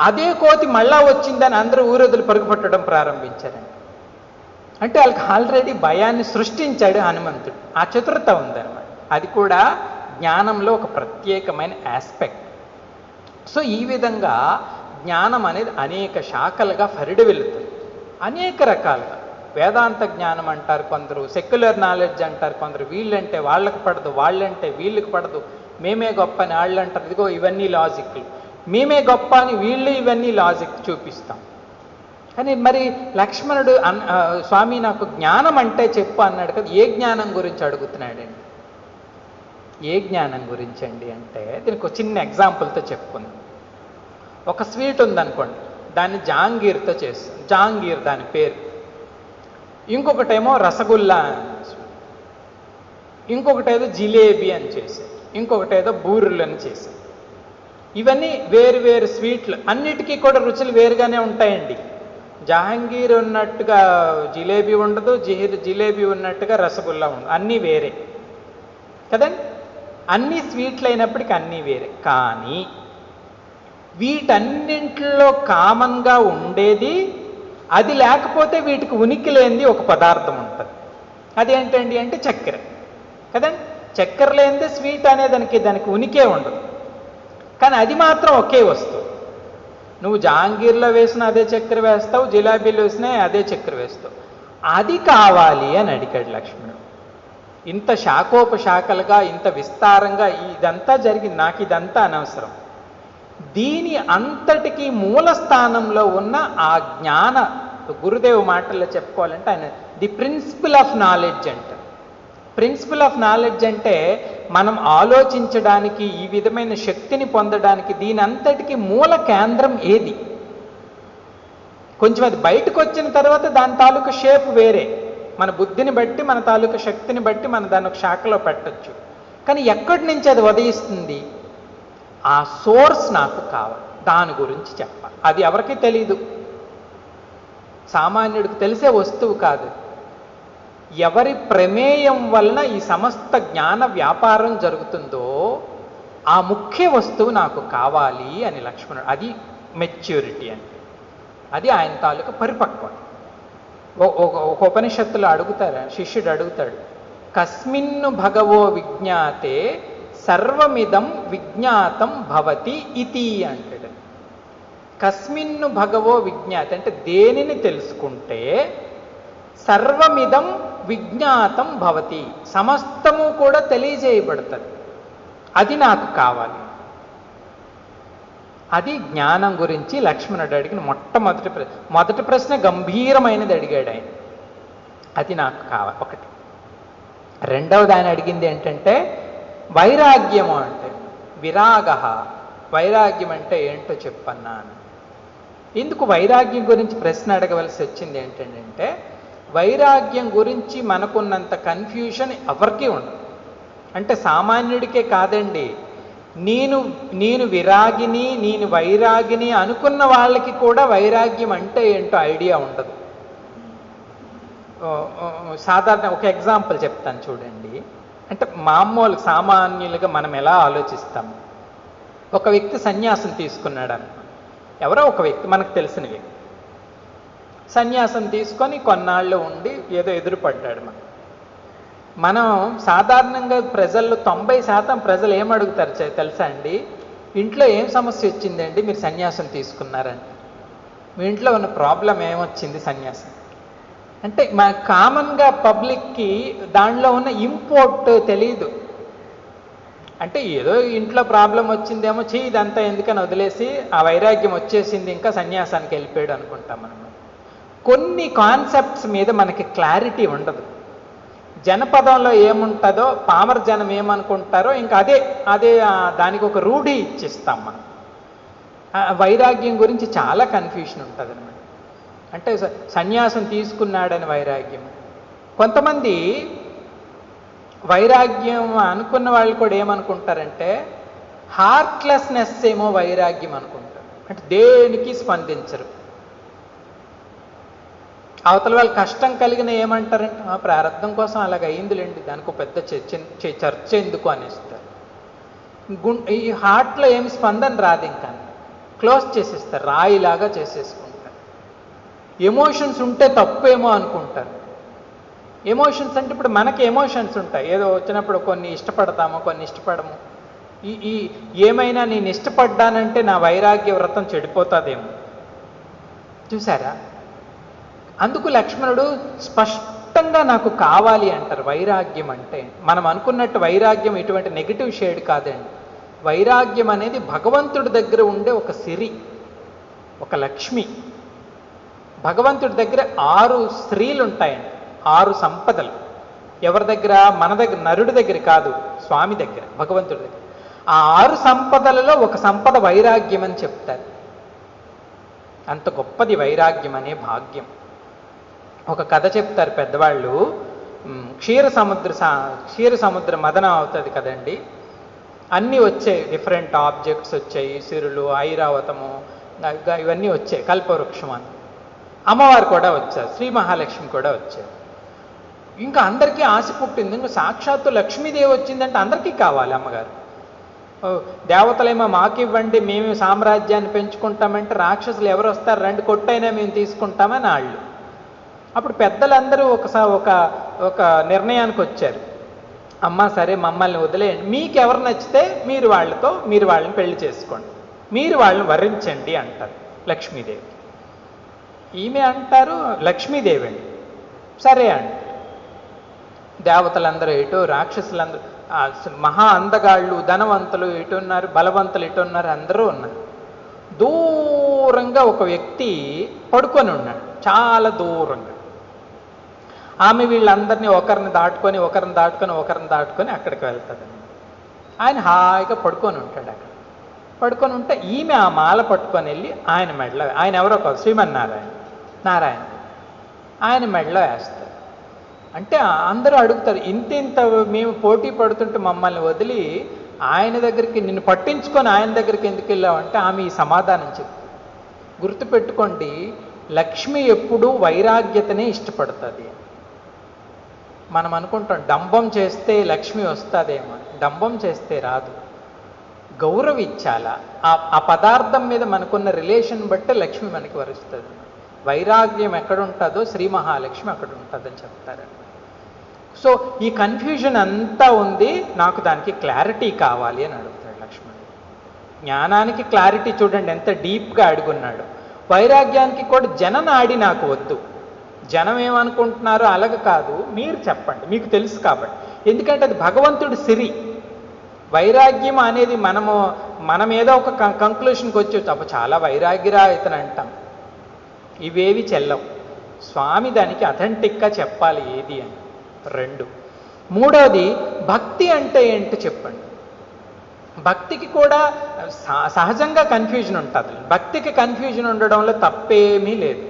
అదే కోతి మళ్ళా వచ్చిందని అందరూ ఊరొదులు పరుగుపట్టడం ప్రారంభించారండి. అంటే వాళ్ళకి ఆల్రెడీ భయాన్ని సృష్టించాడు హనుమంతుడు. ఆ చతురత ఉందన్నమాట. అది కూడా జ్ఞానంలో ఒక ప్రత్యేకమైన ఆస్పెక్ట్. సో ఈ విధంగా జ్ఞానం అనేది అనేక శాఖలుగా ఫరిడి వెళుతుంది, అనేక రకాలుగా. వేదాంత జ్ఞానం అంటారు కొందరు, సెక్యులర్ నాలెడ్జ్ అంటారు కొందరు, వీళ్ళంటే వాళ్ళకి పడదు, వాళ్ళంటే వీళ్ళకి పడదు, మేమే గొప్ప అని వాళ్ళు అంటారు. ఇదిగో ఇవన్నీ లాజిక్లు, మేమే గొప్ప అని వీళ్ళు ఇవన్నీ లాజిక్ చూపిస్తాం. కానీ మరి లక్ష్మణుడు స్వామి నాకు జ్ఞానం అంటే చెప్పు అన్నాడు కదా. ఏ జ్ఞానం గురించి అడుగుతున్నాడండి? ఏ జ్ఞానం గురించి అండి అంటే దీనికి ఒక చిన్న ఎగ్జాంపుల్తో చెప్పుకుందాం. ఒక స్వీట్ ఉందనుకోండి, దాన్ని జాంగీర్తో చేస్తాం, జాంగీర్ దాని పేరు. ఇంకొకటేమో రసగుల్లా అని, ఇంకొకటేదో జిలేబీ అని చేశారు, ఇంకొకటేదో బూరెలు అని చేశారు. ఇవన్నీ వేరు వేరు స్వీట్లు, అన్నిటికీ కూడా రుచులు వేరుగానే ఉంటాయండి. జహాంగీర్ ఉన్నట్టుగా జిలేబీ ఉండదు, జిలేబీ ఉన్నట్టుగా రసగుల్లా ఉండదు, అన్నీ వేరే కదండి. అన్నీ స్వీట్లు అయినప్పటికీ అన్నీ వేరే. కానీ వీటన్నింటిలో కామన్గా ఉండేది, అది లేకపోతే వీటికి ఉనికి లేనిది ఒక పదార్థం ఉంటుంది. అదేంటండి అంటే చక్కెర కదండి. చక్కెర లేనిదే స్వీట్ అనే దానికి ఉనికే ఉండదు. కానీ అది మాత్రం ఒకే వస్తువు. నువ్వు జాంగీర్లో వేసినా అదే చక్కెర వేస్తావు, జిలాబీలో వేసినా అదే చక్కెర వేస్తావు. అది కావాలి అని అడిగాడు లక్ష్మణుడు. ఇంత శాఖోపశాఖలుగా, ఇంత విస్తారంగా ఇదంతా జరిగింది, నాకు ఇదంతా అనవసరం. దీని అంతటికీ మూల స్థానంలో ఉన్న ఆ జ్ఞాన, గురుదేవు మాటల్లో చెప్పుకోవాలంటే ఆయన ది ప్రిన్సిపల్ ఆఫ్ నాలెడ్జ్ అంటారు. ప్రిన్సిపల్ ఆఫ్ నాలెడ్జ్ అంటే మనం ఆలోచించడానికి, ఈ విధమైన శక్తిని పొందడానికి దీని అంతటికీ మూల కేంద్రం ఏది? కొంచెం అది బయటకు వచ్చిన తర్వాత దాని తాలూకు షేప్ వేరే, మన బుద్ధిని బట్టి, మన తాలూకు శక్తిని బట్టి మనం దాన్ని ఒక శాఖలో పెట్టచ్చు. కానీ ఎక్కడి నుంచి అది ఉదయిస్తుంది? ఆ సోర్స్ నాకు కావాలి, దాని గురించి చెప్పాలి. అది ఎవరికీ తెలీదు, సామాన్యుడికి తెలిసే వస్తువు కాదు. ఎవరి ప్రమేయం వలన ఈ సమస్త జ్ఞాన వ్యాపారం జరుగుతుందో ఆ ముఖ్య వస్తువు నాకు కావాలి అని లక్ష్మణుడు. అది మెచ్యూరిటీ అంటే, అది ఆయన తాలూకా పరిపక్వం. ఒక ఉపనిషత్తులో అడుగుతారు, శిష్యుడు అడుగుతాడు, కస్మిన్ను భగవో విజ్ఞాతే సర్వమిదం విజ్ఞాతం భవతి ఇతి అంటాడు. కస్మిన్ను భగవో విజ్ఞాతి అంటే దేనిని తెలుసుకుంటే సర్వమిదం విజ్ఞాతం భవతి, సమస్తము కూడా తెలియజేయబడుతుంది, అది నాకు కావాలి. అది జ్ఞానం గురించి లక్ష్మణుడు అడిగిన మొదటి ప్రశ్న గంభీరమైనది అడిగాడు ఆయన. అది నాకు కావాలి ఒకటి. రెండవది ఆయన అడిగింది ఏంటంటే వైరాగ్యము అంటే విరాగ. వైరాగ్యం అంటే ఏంటో చెప్పన్నా అని. ఎందుకు వైరాగ్యం గురించి ప్రశ్న అడగవలసి వచ్చింది ఏంటంటే, వైరాగ్యం గురించి మనకున్నంత కన్ఫ్యూషన్ ఎవరికీ ఉండదు. అంటే సామాన్యుడికే కాదండి, నేను విరాగిని, నేను వైరాగిని అనుకున్న వాళ్ళకి కూడా వైరాగ్యం అంటే ఏంటో ఐడియా ఉండదు. సాధారణ ఒక ఎగ్జాంపుల్ చెప్తాను చూడండి. అంటే మామూలు సామాన్యులుగా మనం ఎలా ఆలోచిస్తాం. ఒక వ్యక్తి సన్యాసం తీసుకున్నాడు అనుకో, ఎవరో ఒక వ్యక్తి మనకు తెలిసిన వ్యక్తి సన్యాసం తీసుకొని కొన్నాళ్ళు ఉండి ఏదో ఎదురుపడ్డాడు. మనం సాధారణంగా ప్రజల్లో 90% ప్రజలు ఏమడుగుతారు తెలుసా అండి? ఇంట్లో ఏం సమస్య వచ్చిందండి మీరు సన్యాసం తీసుకున్నారండి? మీ ఇంట్లో ఉన్న ప్రాబ్లం ఏమొచ్చింది సన్యాసం అంటే? మా కామన్గా పబ్లిక్కి దానిలో ఉన్న ఇంపోర్ట్ తెలియదు. అంటే ఏదో ఇంట్లో ప్రాబ్లం వచ్చిందేమో, ఇదంతా ఎందుకని వదిలేసి ఆ వైరాగ్యం వచ్చేసింది ఇంకా సన్యాసానికి వెళ్ళిపోయాడు అనుకుంటాం మనం. కొన్ని కాన్సెప్ట్స్ మీద మనకి క్లారిటీ ఉండదు. జనపదంలో ఏముంటుందో పామర జనం ఏమనుకుంటారో ఇంకా అదే అదే దానికి ఒక రూఢి ఇచ్చిస్తాం మనం. వైరాగ్యం గురించి చాలా కన్ఫ్యూషన్ ఉంటుంది అనమాట. అంటే సన్యాసం తీసుకున్నాడని వైరాగ్యం. కొంతమంది వైరాగ్యం అనుకున్న వాళ్ళు కూడా ఏమనుకుంటారంటే హార్ట్లెస్నెస్ ఏమో వైరాగ్యం అనుకుంటారు. అంటే దేనికి స్పందించరు. అవతల వాళ్ళు కష్టం కలిగిన ఏమంటారంటే ప్రారంధం కోసం అలాగ అయిందిలేండి, దానికి ఒక పెద్ద చర్చ ఎందుకు అనేస్తారు. ఈ హార్ట్లో ఏమి స్పందన రాదు, ఇంకా క్లోజ్ చేసేస్తారు, రాయిలాగా చేసేసుకుంటారు. ఎమోషన్స్ ఉంటే తప్పేమో అనుకుంటారు. ఎమోషన్స్ అంటే ఇప్పుడు మనకి ఎమోషన్స్ ఉంటాయి, ఏదో వచ్చినప్పుడు కొన్ని ఇష్టపడతాము, కొన్ని ఇష్టపడము. ఈ ఏమైనా నేను ఇష్టపడ్డానంటే నా వైరాగ్య వ్రతం చెడిపోతుందేమో. చూసారా? అందుకు లక్ష్మణుడు స్పష్టంగా నాకు కావాలి అంటారు. వైరాగ్యం అంటే మనం అనుకున్నట్టు వైరాగ్యం ఇటువంటి నెగిటివ్ షేడ్ కాదండి. వైరాగ్యం అనేది భగవంతుడి దగ్గర ఉండే ఒక సిరి, ఒక లక్ష్మి. భగవంతుడి దగ్గర 6 స్త్రీలు ఉంటాయండి, 6 సంపదలు. ఎవరి దగ్గర? మన దగ్గర, నరుడి దగ్గర కాదు, స్వామి దగ్గర, భగవంతుడి దగ్గర. ఆ 6 సంపదలలో ఒక సంపద వైరాగ్యం అని చెప్తారు. అంత గొప్పది వైరాగ్యం అనే భాగ్యం. ఒక కథ చెప్తారు పెద్దవాళ్ళు. క్షీర సముద్ర మదనం అవుతుంది కదండి. అన్నీ వచ్చాయి, డిఫరెంట్ ఆబ్జెక్ట్స్ వచ్చాయి, సిరులు, ఐరావతము, ఇవన్నీ వచ్చాయి, కల్పవృక్షం అని. అమ్మవారు కూడా వచ్చారు, శ్రీ మహాలక్ష్మి కూడా వచ్చారు. ఇంకా అందరికీ ఆశ పుట్టింది, ఇంకా సాక్షాత్తు లక్ష్మీదేవి వచ్చిందంటే అందరికీ కావాలి అమ్మగారు. దేవతలేమో మాకు ఇవ్వండి, మేము సామ్రాజ్యాన్ని పెంచుకుంటామంటే రాక్షసులు ఎవరు వస్తారు, రండి కొట్టైనా మేము తీసుకుంటామని వాళ్ళు. అప్పుడు పెద్దలందరూ ఒక నిర్ణయానికి వచ్చారు. అమ్మ సరే మమ్మల్ని వదిలేయండి, మీకు ఎవరు నచ్చితే మీరు వాళ్ళని పెళ్లి చేసుకోండి, మీరు వాళ్ళని వరించండి అంటారు లక్ష్మీదేవి. ఈమె అంటారు లక్ష్మీదేవి అండి, సరే అండి. దేవతలందరూ ఎటు, రాక్షసులందరూ, మహా అందగాళ్ళు, ధనవంతులు ఇటు ఉన్నారు, బలవంతులు ఇటు ఉన్నారు, అందరూ ఉన్నారు. దూరంగా ఒక వ్యక్తి పడుకొని ఉన్నాడు, చాలా దూరంగా. ఆమె వీళ్ళందరినీ ఒకరిని దాటుకొని అక్కడికి వెళ్తుంది. ఆయన హాయిగా పడుకొని ఉంటాడు. అక్కడ పడుకొని ఉంటే ఈమె ఆ మాల పట్టుకొని వెళ్ళి ఆయన మెడలో, ఆయన ఎవరో కాదు, శ్రీమన్నారాయణ, ఆయన మెడలో వేస్తారు. అంటే అందరూ అడుగుతారు, ఇంత మేము పోటీ పడుతుంటే మమ్మల్ని వదిలి ఆయన దగ్గరికి, నిన్ను పట్టించుకొని ఆయన దగ్గరికి ఎందుకు వెళ్ళావంటే ఆమె ఈ సమాధానం చెప్తుంది. గుర్తుపెట్టుకోండి, లక్ష్మి ఎప్పుడూ వైరాగ్యతనే ఇష్టపడుతుంది. మనం అనుకుంటాం డంబం చేస్తే లక్ష్మి వస్తుందేమో, డంబం చేస్తే రాదు. గౌరవించాలా, ఆ పదార్థం మీద మనకున్న రిలేషన్ బట్టే లక్ష్మి మనకి వరుస్తుంది. వైరాగ్యం ఎక్కడుంటుందో శ్రీ మహాలక్ష్మి అక్కడ ఉంటుందని చెప్తారండి. సో ఈ కన్ఫ్యూజన్ అంతా ఉంది, నాకు దానికి క్లారిటీ కావాలి అని అడుగుతాడు లక్ష్మణుడు. జ్ఞానానికి క్లారిటీ చూడండి ఎంత డీప్గా అడుగున్నాడు. వైరాగ్యానికి కూడా జననాడి నాకు వద్దు, జనం ఏమనుకుంటున్నారో అలాగ కాదు, మీరు చెప్పండి, మీకు తెలుసు కాబట్టి. ఎందుకంటే అది భగవంతుడి సిరి. వైరాగ్యం అనేది మనం ఏదో ఒక కంక్లూషన్కి వచ్చి అప్పుడు చాలా వైరాగ్యరా ఇతను అంటాం. ఇవేవి చెల్లవు. స్వామి దానికి అథెంటిక్గా చెప్పాలి ఏది అని. 2. మూడవది, భక్తి అంటే ఏంటో చెప్పండి. భక్తికి కూడా సహజంగా కన్ఫ్యూజన్ ఉంటుంది. భక్తికి కన్ఫ్యూజన్ ఉండడంలో తప్పేమీ లేదు.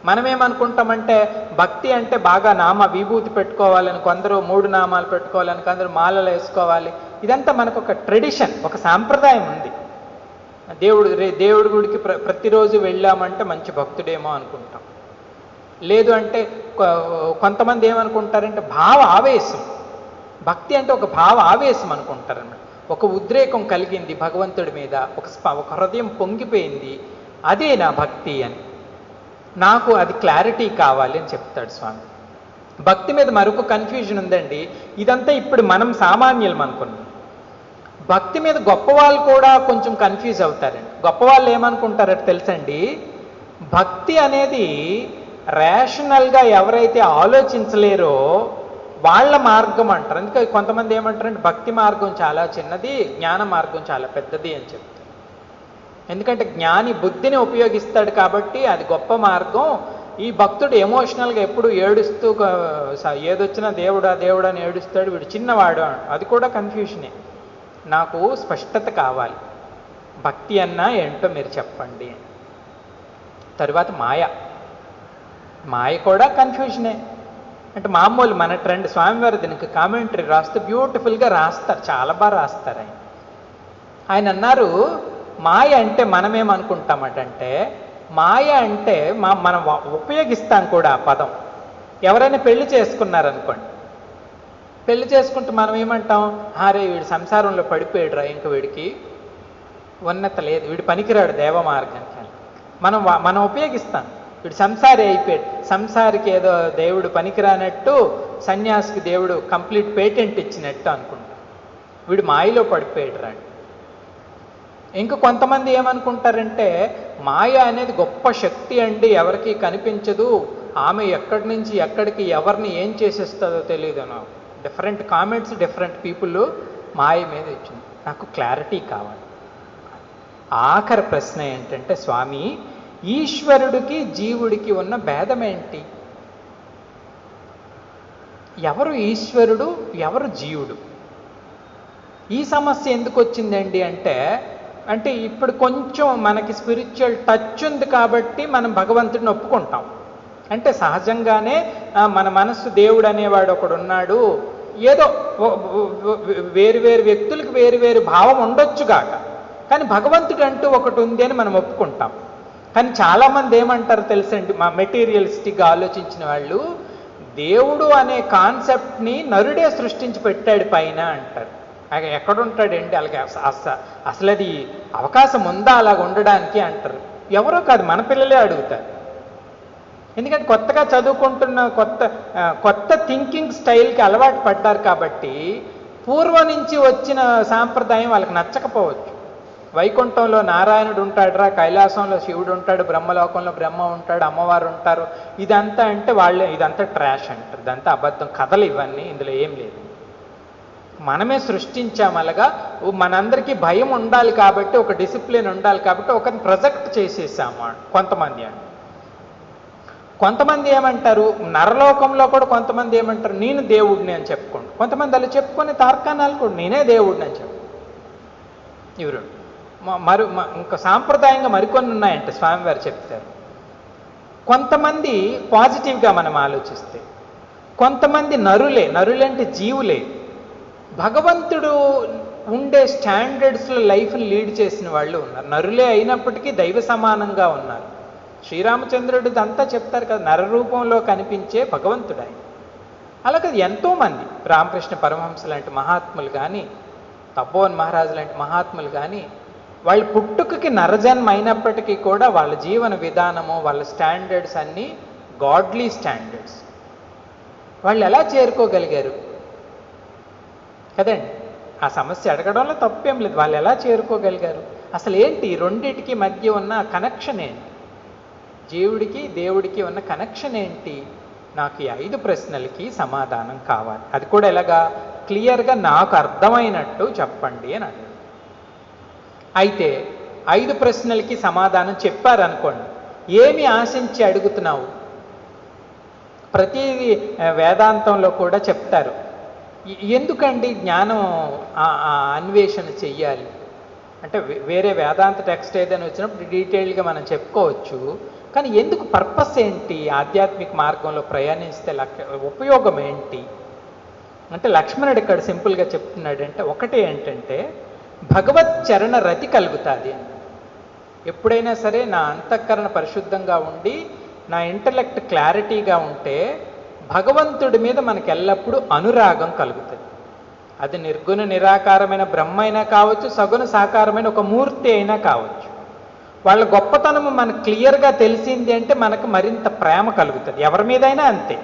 మనమేమనుకుంటామంటే భక్తి అంటే బాగా విభూతి పెట్టుకోవాలని, కొందరు 3 నామాలు పెట్టుకోవాలని, కొందరు మాలలు వేసుకోవాలి. ఇదంతా మనకు ఒక ట్రెడిషన్, ఒక సాంప్రదాయం ఉంది. దేవుడి గుడికి ప్రతిరోజు వెళ్ళామంటే మంచి భక్తుడేమో అనుకుంటాం. లేదు అంటే కొంతమంది ఏమనుకుంటారంటే భావ ఆవేశం. భక్తి అంటే ఒక భావ ఆవేశం అనుకుంటారన్నమాట. ఒక ఉద్రేకం కలిగింది భగవంతుడి మీద, ఒక హృదయం పొంగిపోయింది, అదే నా భక్తి అని. నాకు అది క్లారిటీ కావాలి అని చెప్తాడు స్వామి. భక్తి మీద మరొక కన్ఫ్యూజన్ ఉందండి. ఇదంతా ఇప్పుడు మనం సామాన్యులం అనుకున్నాం. భక్తి మీద గొప్ప వాళ్ళు కూడా కొంచెం కన్ఫ్యూజ్ అవుతారండి. గొప్ప వాళ్ళు ఏమనుకుంటారో తెలుసండి, భక్తి అనేది రేషనల్గా ఎవరైతే ఆలోచించలేరో వాళ్ళ మార్గం అంటారు. అందుకే కొంతమంది ఏమంటారంటే భక్తి మార్గం చాలా చిన్నది, జ్ఞాన మార్గం చాలా పెద్దది అని చెప్తారు. ఎందుకంటే జ్ఞాని బుద్ధిని ఉపయోగిస్తాడు కాబట్టి అది గొప్ప మార్గం. ఈ భక్తుడు ఎమోషనల్గా ఎప్పుడు ఏడుస్తూ ఏదొచ్చినా దేవుడా దేవుడా అని ఏడుస్తాడు, వీడు చిన్నవాడు. అది కూడా కన్ఫ్యూషనే. నాకు స్పష్టత కావాలి, భక్తి అన్నా ఏంటో మీరు చెప్పండి. తరువాత మాయ. మాయ కూడా కన్ఫ్యూషనే. అంటే మామూలు మన ట్రెండ్. స్వామివారి దీనికి కామెంటరీ రాస్తూ బ్యూటిఫుల్గా రాస్తారు, చాలా బాగా రాస్తారు ఆయన. ఆయన అన్నారు, మాయ అంటే మనమేమనుకుంటామటంటే, మాయ అంటే మనం ఉపయోగిస్తాం కూడా ఆ పదం. ఎవరైనా పెళ్లి చేసుకున్నారనుకోండి, పెళ్లి చేసుకుంటే మనం ఏమంటాం, అరే వీడు సంసారంలో పడిపోయాడురా, ఇంక వీడికి ఉన్నత లేదు, వీడు పనికిరాడు దేవ మార్గానికి. మనం ఉపయోగిస్తాం, వీడు సంసారి అయిపోయాడు, సంసారికి ఏదో దేవుడు పనికిరానట్టు, సన్యాసికి దేవుడు కంప్లీట్ పేటెంట్ ఇచ్చినట్టు అనుకుంటాం. వీడు మాయలో పడిపోయాడు రా. ఇంకా కొంతమంది ఏమనుకుంటారంటే, మాయ అనేది గొప్ప శక్తి అండి, ఎవరికి కనిపించదు, ఆమె ఎక్కడి నుంచి ఎక్కడికి ఎవరిని ఏం చేసేస్తుందో తెలియదు. డిఫరెంట్ కామెంట్స్ డిఫరెంట్ పీపుల్ మాయ మీద ఇచ్చింది. నాకు క్లారిటీ కావాలి. ఆఖరి ప్రశ్న ఏంటంటే, స్వామి ఈశ్వరుడికి జీవుడికి ఉన్న భేదం ఏంటి? ఎవరు ఈశ్వరుడు, ఎవరు జీవుడు? ఈ సమస్య ఎందుకు వచ్చిందండి అంటే ఇప్పుడు కొంచెం మనకి స్పిరిచువల్ టచ్ ఉంది కాబట్టి మనం భగవంతుడిని ఒప్పుకుంటాం. అంటే సహజంగానే మన మనస్సు దేవుడు అనేవాడు ఒకడు ఉన్నాడు, ఏదో వేరు వేరు వ్యక్తులకు వేరు వేరు భావం ఉండొచ్చుగాక, కానీ భగవంతుడు అంటూ ఒకటి ఉంది అని మనం ఒప్పుకుంటాం. కానీ చాలామంది ఏమంటారు తెలుసండి, మా మెటీరియలిస్టిక్గా ఆలోచించిన వాళ్ళు, దేవుడు అనే కాన్సెప్ట్ని నరుడే సృష్టించి పెట్టాడు పైన అంటారు. ఎక్కడుంటాడండి అలాగే, అసలు అది అవకాశం ఉందా అలాగ ఉండడానికి అంటారు. ఎవరో కాదు, మన పిల్లలే అడుగుతారు. ఎందుకంటే కొత్తగా చదువుకుంటున్న కొత్త థింకింగ్ స్టైల్కి అలవాటు పడ్డారు కాబట్టి పూర్వం నుంచి వచ్చిన సాంప్రదాయం వాళ్ళకి నచ్చకపోవచ్చు. వైకుంఠంలో నారాయణుడు ఉంటాడురా, కైలాసంలో శివుడు ఉంటాడు, బ్రహ్మలోకంలో బ్రహ్మ ఉంటాడు, అమ్మవారు ఉంటారు, ఇదంతా అంటే వాళ్ళే ఇదంతా ట్రాష్ అంటారు, ఇదంతా అబద్ధం, కథలు ఇవన్నీ, ఇందులో ఏం లేదు. మనమే సృష్టించాం అలాగా. మనందరికీ భయం ఉండాలి కాబట్టి, ఒక డిసిప్లిన్ ఉండాలి కాబట్టి ఒకరిని ప్రొజెక్ట్ చేసేసాము కొంతమంది. కొంతమంది ఏమంటారు, నరలోకంలో కూడా కొంతమంది ఏమంటారు, నేను దేవుడిని అని చెప్పుకోండి. కొంతమంది అలా చెప్పుకొని తార్కాణాలు కూడా నేనే దేవుడిని అని చెప్పు. ఇవరు ఇంకా సాంప్రదాయంగా మరికొన్ని ఉన్నాయంటే స్వామివారు చెప్తారు. కొంతమంది పాజిటివ్గా మనం ఆలోచిస్తే, కొంతమంది నరులంటే జీవులే, భగవంతుడు ఉండే స్టాండర్డ్స్లో లైఫ్ని లీడ్ చేసిన వాళ్ళు ఉన్నారు. నరులే అయినప్పటికీ దైవ సమానంగా ఉన్నారు. శ్రీరామచంద్రుడు అంతా చెప్తారు కదా, నర రూపంలో కనిపించే భగవంతుడు ఆయన. అలాగే ఎంతోమంది రామకృష్ణ పరమహంస లాంటి మహాత్ములు కానీ, తపోవన్ మహారాజు లాంటి మహాత్ములు కానీ, వాళ్ళ పుట్టుకకి నరజన్మ అయినప్పటికీ కూడా వాళ్ళ జీవన విధానము, వాళ్ళ స్టాండర్డ్స్ అన్నీ గాడ్లీ స్టాండర్డ్స్. వాళ్ళు ఎలా చేరుకోగలిగారు కదండి? ఆ సమస్య అడగడంలో తప్పేం లేదు. వాళ్ళు ఎలా చేరుకోగలిగారు? అసలు ఏంటి రెండిటికి మధ్య ఉన్న కనెక్షన్ ఏంటి? జీవుడికి దేవుడికి ఉన్న కనెక్షన్ ఏంటి? నాకు ఈ 5 ప్రశ్నలకి సమాధానం కావాలి. అది కూడా ఎలాగా? క్లియర్గా నాకు అర్థమైనట్టు చెప్పండి అని అడిగారు. అయితే 5 ప్రశ్నలకి సమాధానం చెప్పారనుకోండి, ఏమి ఆశించి అడుగుతున్నావు? ప్రతి వేదాంతంలో కూడా చెప్తారు, ఎందుకండి జ్ఞానం అన్వేషణ చెయ్యాలి అంటే, వేరే వేదాంత టెక్స్ట్ ఏదైనా వచ్చినప్పుడు డీటెయిల్గా మనం చెప్పుకోవచ్చు, కానీ ఎందుకు, పర్పస్ ఏంటి? ఆధ్యాత్మిక మార్గంలో ప్రయాణిస్తే ఉపయోగం ఏంటి అంటే, లక్ష్మణుడు ఇక్కడ సింపుల్గా చెప్తున్నాడంటే, ఒకటి ఏంటంటే భగవత్ చరణ రతి కలుగుతుంది. ఎప్పుడైనా సరే నా అంతఃకరణ పరిశుద్ధంగా ఉండి నా ఇంటలెక్ట్ క్లారిటీగా ఉంటే భగవంతుడి మీద మనకు ఎల్లప్పుడూ అనురాగం కలుగుతుంది. అది నిర్గుణ నిరాకారమైన బ్రహ్మ అయినా కావచ్చు, సగుణ సాకారమైన ఒక మూర్తి అయినా కావచ్చు. వాళ్ళ గొప్పతనము మనకు క్లియర్గా తెలిసింది అంటే మనకు మరింత ప్రేమ కలుగుతుంది. ఎవరి మీదైనా అంతే.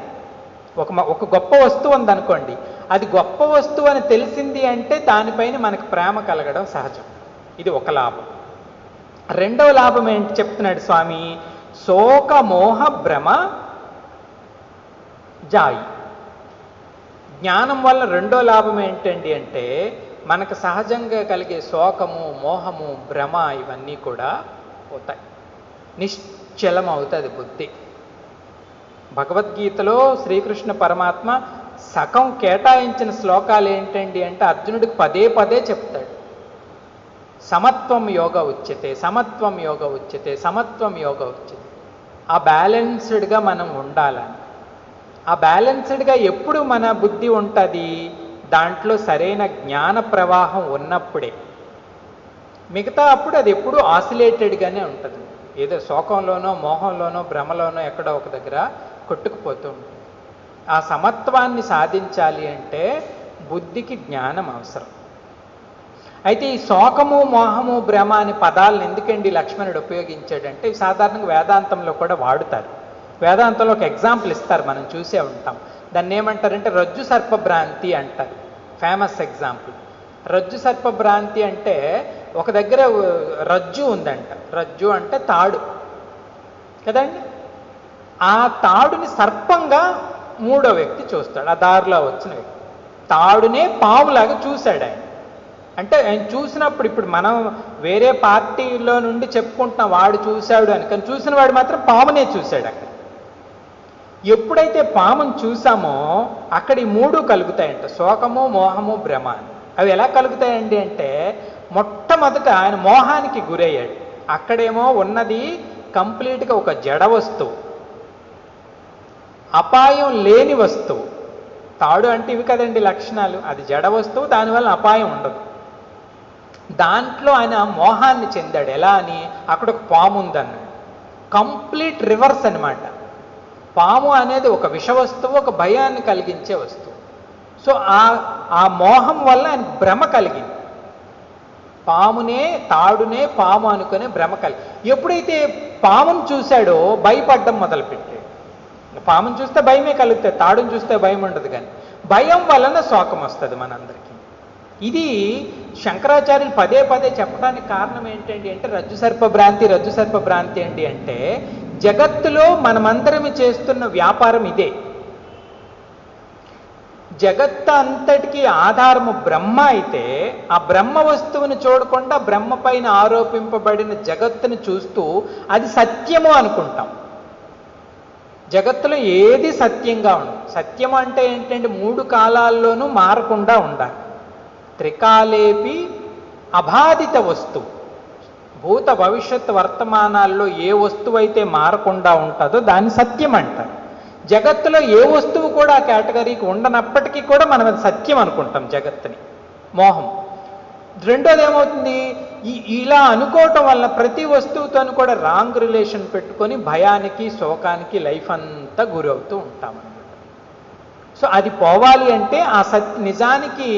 ఒక గొప్ప వస్తువు ఉందనుకోండి, అది గొప్ప వస్తువు అని తెలిసింది అంటే దానిపైన మనకు ప్రేమ కలగడం సహజం. ఇది ఒక లాభం. రెండవ లాభం ఏంటి చెప్తున్నాడు స్వామి, శోక మోహ భ్రమ జాయి. జ్ఞానం వల్ల రెండో లాభం ఏంటండి అంటే మనకు సహజంగా కలిగే శోకము, మోహము, భ్రమ ఇవన్నీ కూడా పోతాయి. నిశ్చలం అవుతుంది బుద్ధి. భగవద్గీతలో శ్రీకృష్ణ పరమాత్మ సగం కేటాయించిన శ్లోకాలు ఏంటండి అంటే అర్జునుడికి పదే పదే చెప్తాడు. సమత్వం యోగ ఉచ్యతే, సమత్వం యోగ ఉచ్యతే, సమత్వం యోగ ఉచ్యతే. ఆ బ్యాలెన్స్డ్గా మనం ఉండాలని. ఆ బ్యాలెన్స్డ్గా ఎప్పుడు మన బుద్ధి ఉంటుంది, దాంట్లో సరైన జ్ఞాన ప్రవాహం ఉన్నప్పుడే. మిగతా అప్పుడు అది ఎప్పుడు ఆసిలేటెడ్గానే ఉంటుంది. ఏదో శోకంలోనో మోహంలోనో భ్రమలోనో ఎక్కడో ఒక దగ్గర కొట్టుకుపోతూ ఉంటుంది. ఆ సమత్వాన్ని సాధించాలి అంటే బుద్ధికి జ్ఞానం అవసరం. అయితే ఈ శోకము, మోహము, భ్రమ అనే పదాలను ఎందుకండి లక్ష్మణుడు ఉపయోగించాడంటే సాధారణంగా వేదాంతంలో కూడా వాడుతారు. వేదాంతంలో ఒక ఎగ్జాంపుల్ ఇస్తారు, మనం చూసే ఉంటాం. దాన్ని ఏమంటారంటే రజ్జు సర్పభ్రాంతి అంటారు. Famous example. రజ్జు సర్పభ్రాంతి అంటే ఒక దగ్గర రజ్జు ఉందంట. రజ్జు అంటే తాడు కదండి. ఆ తాడుని సర్పంగా మూడో వ్యక్తి చూస్తాడు. ఆ దారిలో వచ్చిన వ్యక్తి తాడునే పావులాగా చూశాడు ఆయన. అంటే ఆయన చూసినప్పుడు ఇప్పుడు మనం వేరే పార్టీలో నుండి చెప్పుకుంటున్నాం వాడు చూశాడు అని, కానీ చూసిన వాడు మాత్రం పామునే చూశాడు. అక్కడ ఎప్పుడైతే పామును చూసామో అక్కడ ఈ మూడు కలుగుతాయంట, శోకము, మోహము, భ్రమ అని. అవి ఎలా కలుగుతాయండి అంటే మొట్టమొదట ఆయన మోహానికి గురయ్యాడు. అక్కడేమో ఉన్నది కంప్లీట్గా ఒక జడ వస్తువు, అపాయం లేని వస్తువు. తాడు అంటే ఇవి కదండి లక్షణాలు. అది జడ వస్తువు, దానివల్ల అపాయం ఉండదు. దాంట్లో ఆయన మోహాన్ని చెందాడు. ఎలా అని, అక్కడ ఒక పాము ఉందన్నాడు. కంప్లీట్ రివర్స్ అనమాట. పాము అనేది ఒక విష వస్తువు, ఒక భయాన్ని కలిగించే వస్తువు. సో ఆ మోహం వల్ల ఆయన భ్రమ కలిగింది. పామునే, తాడునే పాము అనుకునే భ్రమ కలిగి ఎప్పుడైతే పామును చూశాడో భయపడ్డం మొదలుపెట్టాడు. పామును చూస్తే భయమే కలుగుతుంది, తాడును చూస్తే భయం ఉండదు. కానీ భయం వలన శోకం వస్తుంది మనందరికీ. ఇది శంకరాచార్యులు పదే పదే చెప్పడానికి కారణం ఏంటండి అంటే రజ్జు సర్ప భ్రాంతి, రజ్జు సర్ప భ్రాంతి ఏంటి అంటే జగత్తులో మనమందరం చేస్తున్న వ్యాపారం ఇదే. జగత్తు అంతటికీ ఆధారము బ్రహ్మ అయితే ఆ బ్రహ్మ వస్తువుని చూడకుండా బ్రహ్మ పైన ఆరోపింపబడిన జగత్తుని చూస్తూ అది సత్యము అనుకుంటాం. జగత్తులో ఏది సత్యంగా ఉండదు. సత్యం అంటే ఏంటంటే మూడు కాలాల్లోనూ మారకుండా ఉండాలి. త్రికాలేపి అబాధిత వస్తువు. భూత భవిష్యత్ వర్తమానాల్లో ఏ వస్తువు అయితే మారకుండా ఉంటుందో దాన్ని సత్యం అంటారు. జగత్తులో ఏ వస్తువు కూడా ఆ కేటగిరీకి ఉండనప్పటికీ కూడా మనం అది సత్యం అనుకుంటాం జగత్తుని. మోహం. రెండోది ఏమవుతుంది, ఇలా అనుకోవటం వల్ల ప్రతి వస్తువుతోనూ కూడా రాంగ్ రిలేషన్ పెట్టుకొని భయానికి, శోకానికి లైఫ్ అంతా గురవుతూ ఉంటామన్నమాట. సో అది పోవాలి అంటే ఆ నిజానికి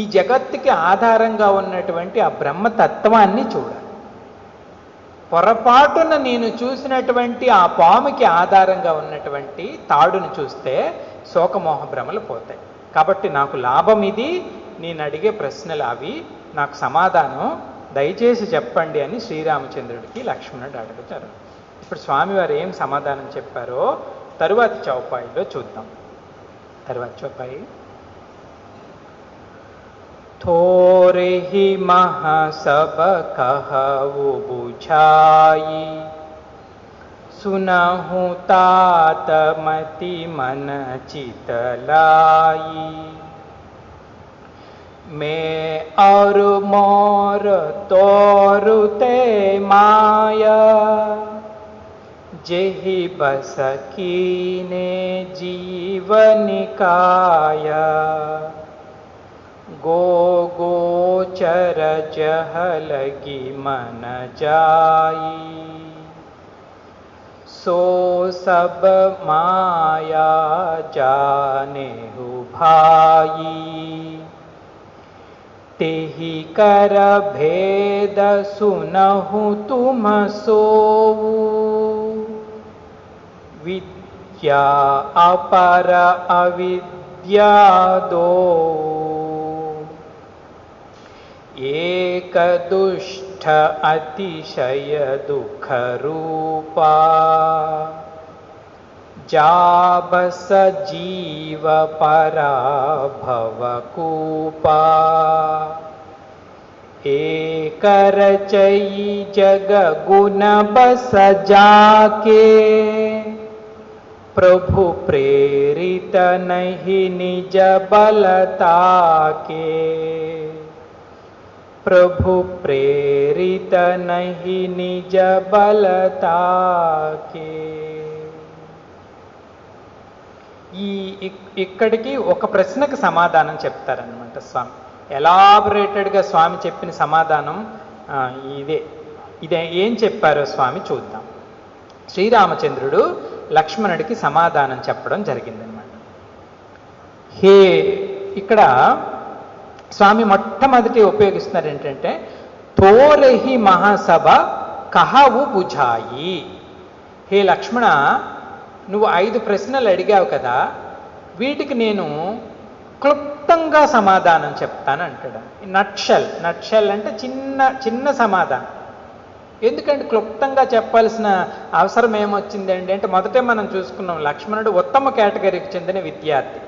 ఈ జగత్తుకి ఆధారంగా ఉన్నటువంటి ఆ బ్రహ్మతత్వాన్ని చూడాలి. పొరపాటున నేను చూసినటువంటి ఆ పాముకి ఆధారంగా ఉన్నటువంటి తాడును చూస్తే శోకమోహ భ్రమలు పోతాయి. కాబట్టి నాకు లాభం ఇది, నేను అడిగే ప్రశ్నలు అవి, నాకు సమాధానం దయచేసి చెప్పండి అని శ్రీరామచంద్రుడికి లక్ష్మణుడు అడుగుతారు. ఇప్పుడు స్వామివారు ఏం సమాధానం చెప్పారో తరువాతి చౌపాయిలో చూద్దాం. తరువాతి చౌపాయి थोरे ही महा सब कहु बुझाई, सुनहु तात मति मन चित लाई। मैं और मोर तोरु ते माया, जेहि बस कीने जीवन काया। गो गोचर जह लगी मन जाई, सो सब माया जाने हु भाई। तेहि कर भेद सुनहु तुम सोऊ, అవిద్యా అపర అవిద్యాదో ఏకదుష్ట అతిశయ దుఃఖ రూపా జాబస జీవ పరాభవకూపా ఏకరచయి జగ గుణ బస జాకే ప్రభు ప్రేరిత నహి నిజ బలతాకే ప్రభు ప్రేరిత నహి నిజ బలతాకే. ఇక్కడికి ఒక ప్రశ్నకు సమాధానం చెప్తారనమాట స్వామి. ఎలాబొరేటెడ్గా స్వామి చెప్పిన సమాధానం ఇదే ఏం చెప్పారో స్వామి చూద్దాం. శ్రీరామచంద్రుడు లక్ష్మణుడికి సమాధానం చెప్పడం జరిగిందనమాట. ఇక్కడ స్వామి మొట్టమొదటి ఉపయోగిస్తున్నారు ఏంటంటే తోరహి మహాసభ కహవు బుఝాయి. హే లక్ష్మణ, నువ్వు 5 ప్రశ్నలు అడిగావు కదా, వీటికి నేను క్లుప్తంగా సమాధానం చెప్తాను అంటాడు. నట్షల్ అంటే చిన్న సమాధానం. ఎందుకంటే క్లుప్తంగా చెప్పాల్సిన అవసరం ఏమొచ్చిందండి అంటే మొదటే మనం చూసుకున్నాం, లక్ష్మణుడు ఉత్తమ కేటగిరీకి చెందిన విద్యార్థి.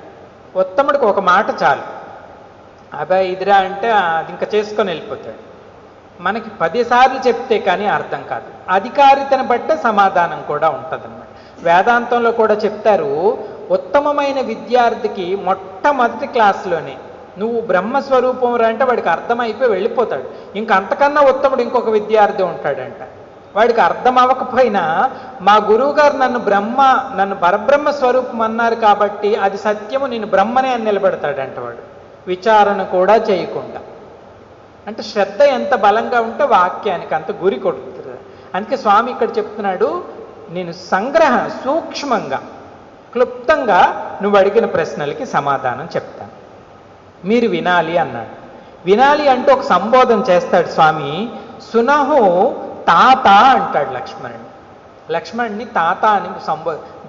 ఉత్తముడికి ఒక మాట చాలు, అబ్బాయి ఇదిరా అంటే అది ఇంకా చేసుకొని వెళ్ళిపోతాడు. మనకి 10 సార్లు చెప్తే కానీ అర్థం కాదు. అధికారితను బట్టే సమాధానం కూడా ఉంటుందన్నమాట. వేదాంతంలో కూడా చెప్తారు, ఉత్తమమైన విద్యార్థికి మొట్టమొదటి క్లాసులోనే నువ్వు బ్రహ్మస్వరూపం రా అంటే వాడికి అర్థమైపోయి వెళ్ళిపోతాడు. ఇంక అంతకన్నా ఉత్తముడు ఇంకొక విద్యార్థి ఉంటాడంట. వాడికి అర్థం అవ్వకపోయినా మా గురువుగారు నన్ను పరబ్రహ్మ స్వరూపం అన్నారు కాబట్టి అది సత్యము, నేను బ్రహ్మనే అని నిలబెడతాడంట వాడు, విచారణ కూడా చేయకుండా. అంటే శ్రద్ధ ఎంత బలంగా ఉంటే వాక్యానికి అంత గురి కొడుతుంది. అందుకే స్వామి ఇక్కడ చెప్తున్నాడు, నేను సూక్ష్మంగా క్లుప్తంగా నువ్వు అడిగిన ప్రశ్నలకి సమాధానం చెప్తాను, మీరు వినాలి అన్నాడు. వినాలి అంటే ఒక సంబోధన చేస్తాడు స్వామి. సునహు తాత అంటాడు లక్ష్మణుడిని తాత అని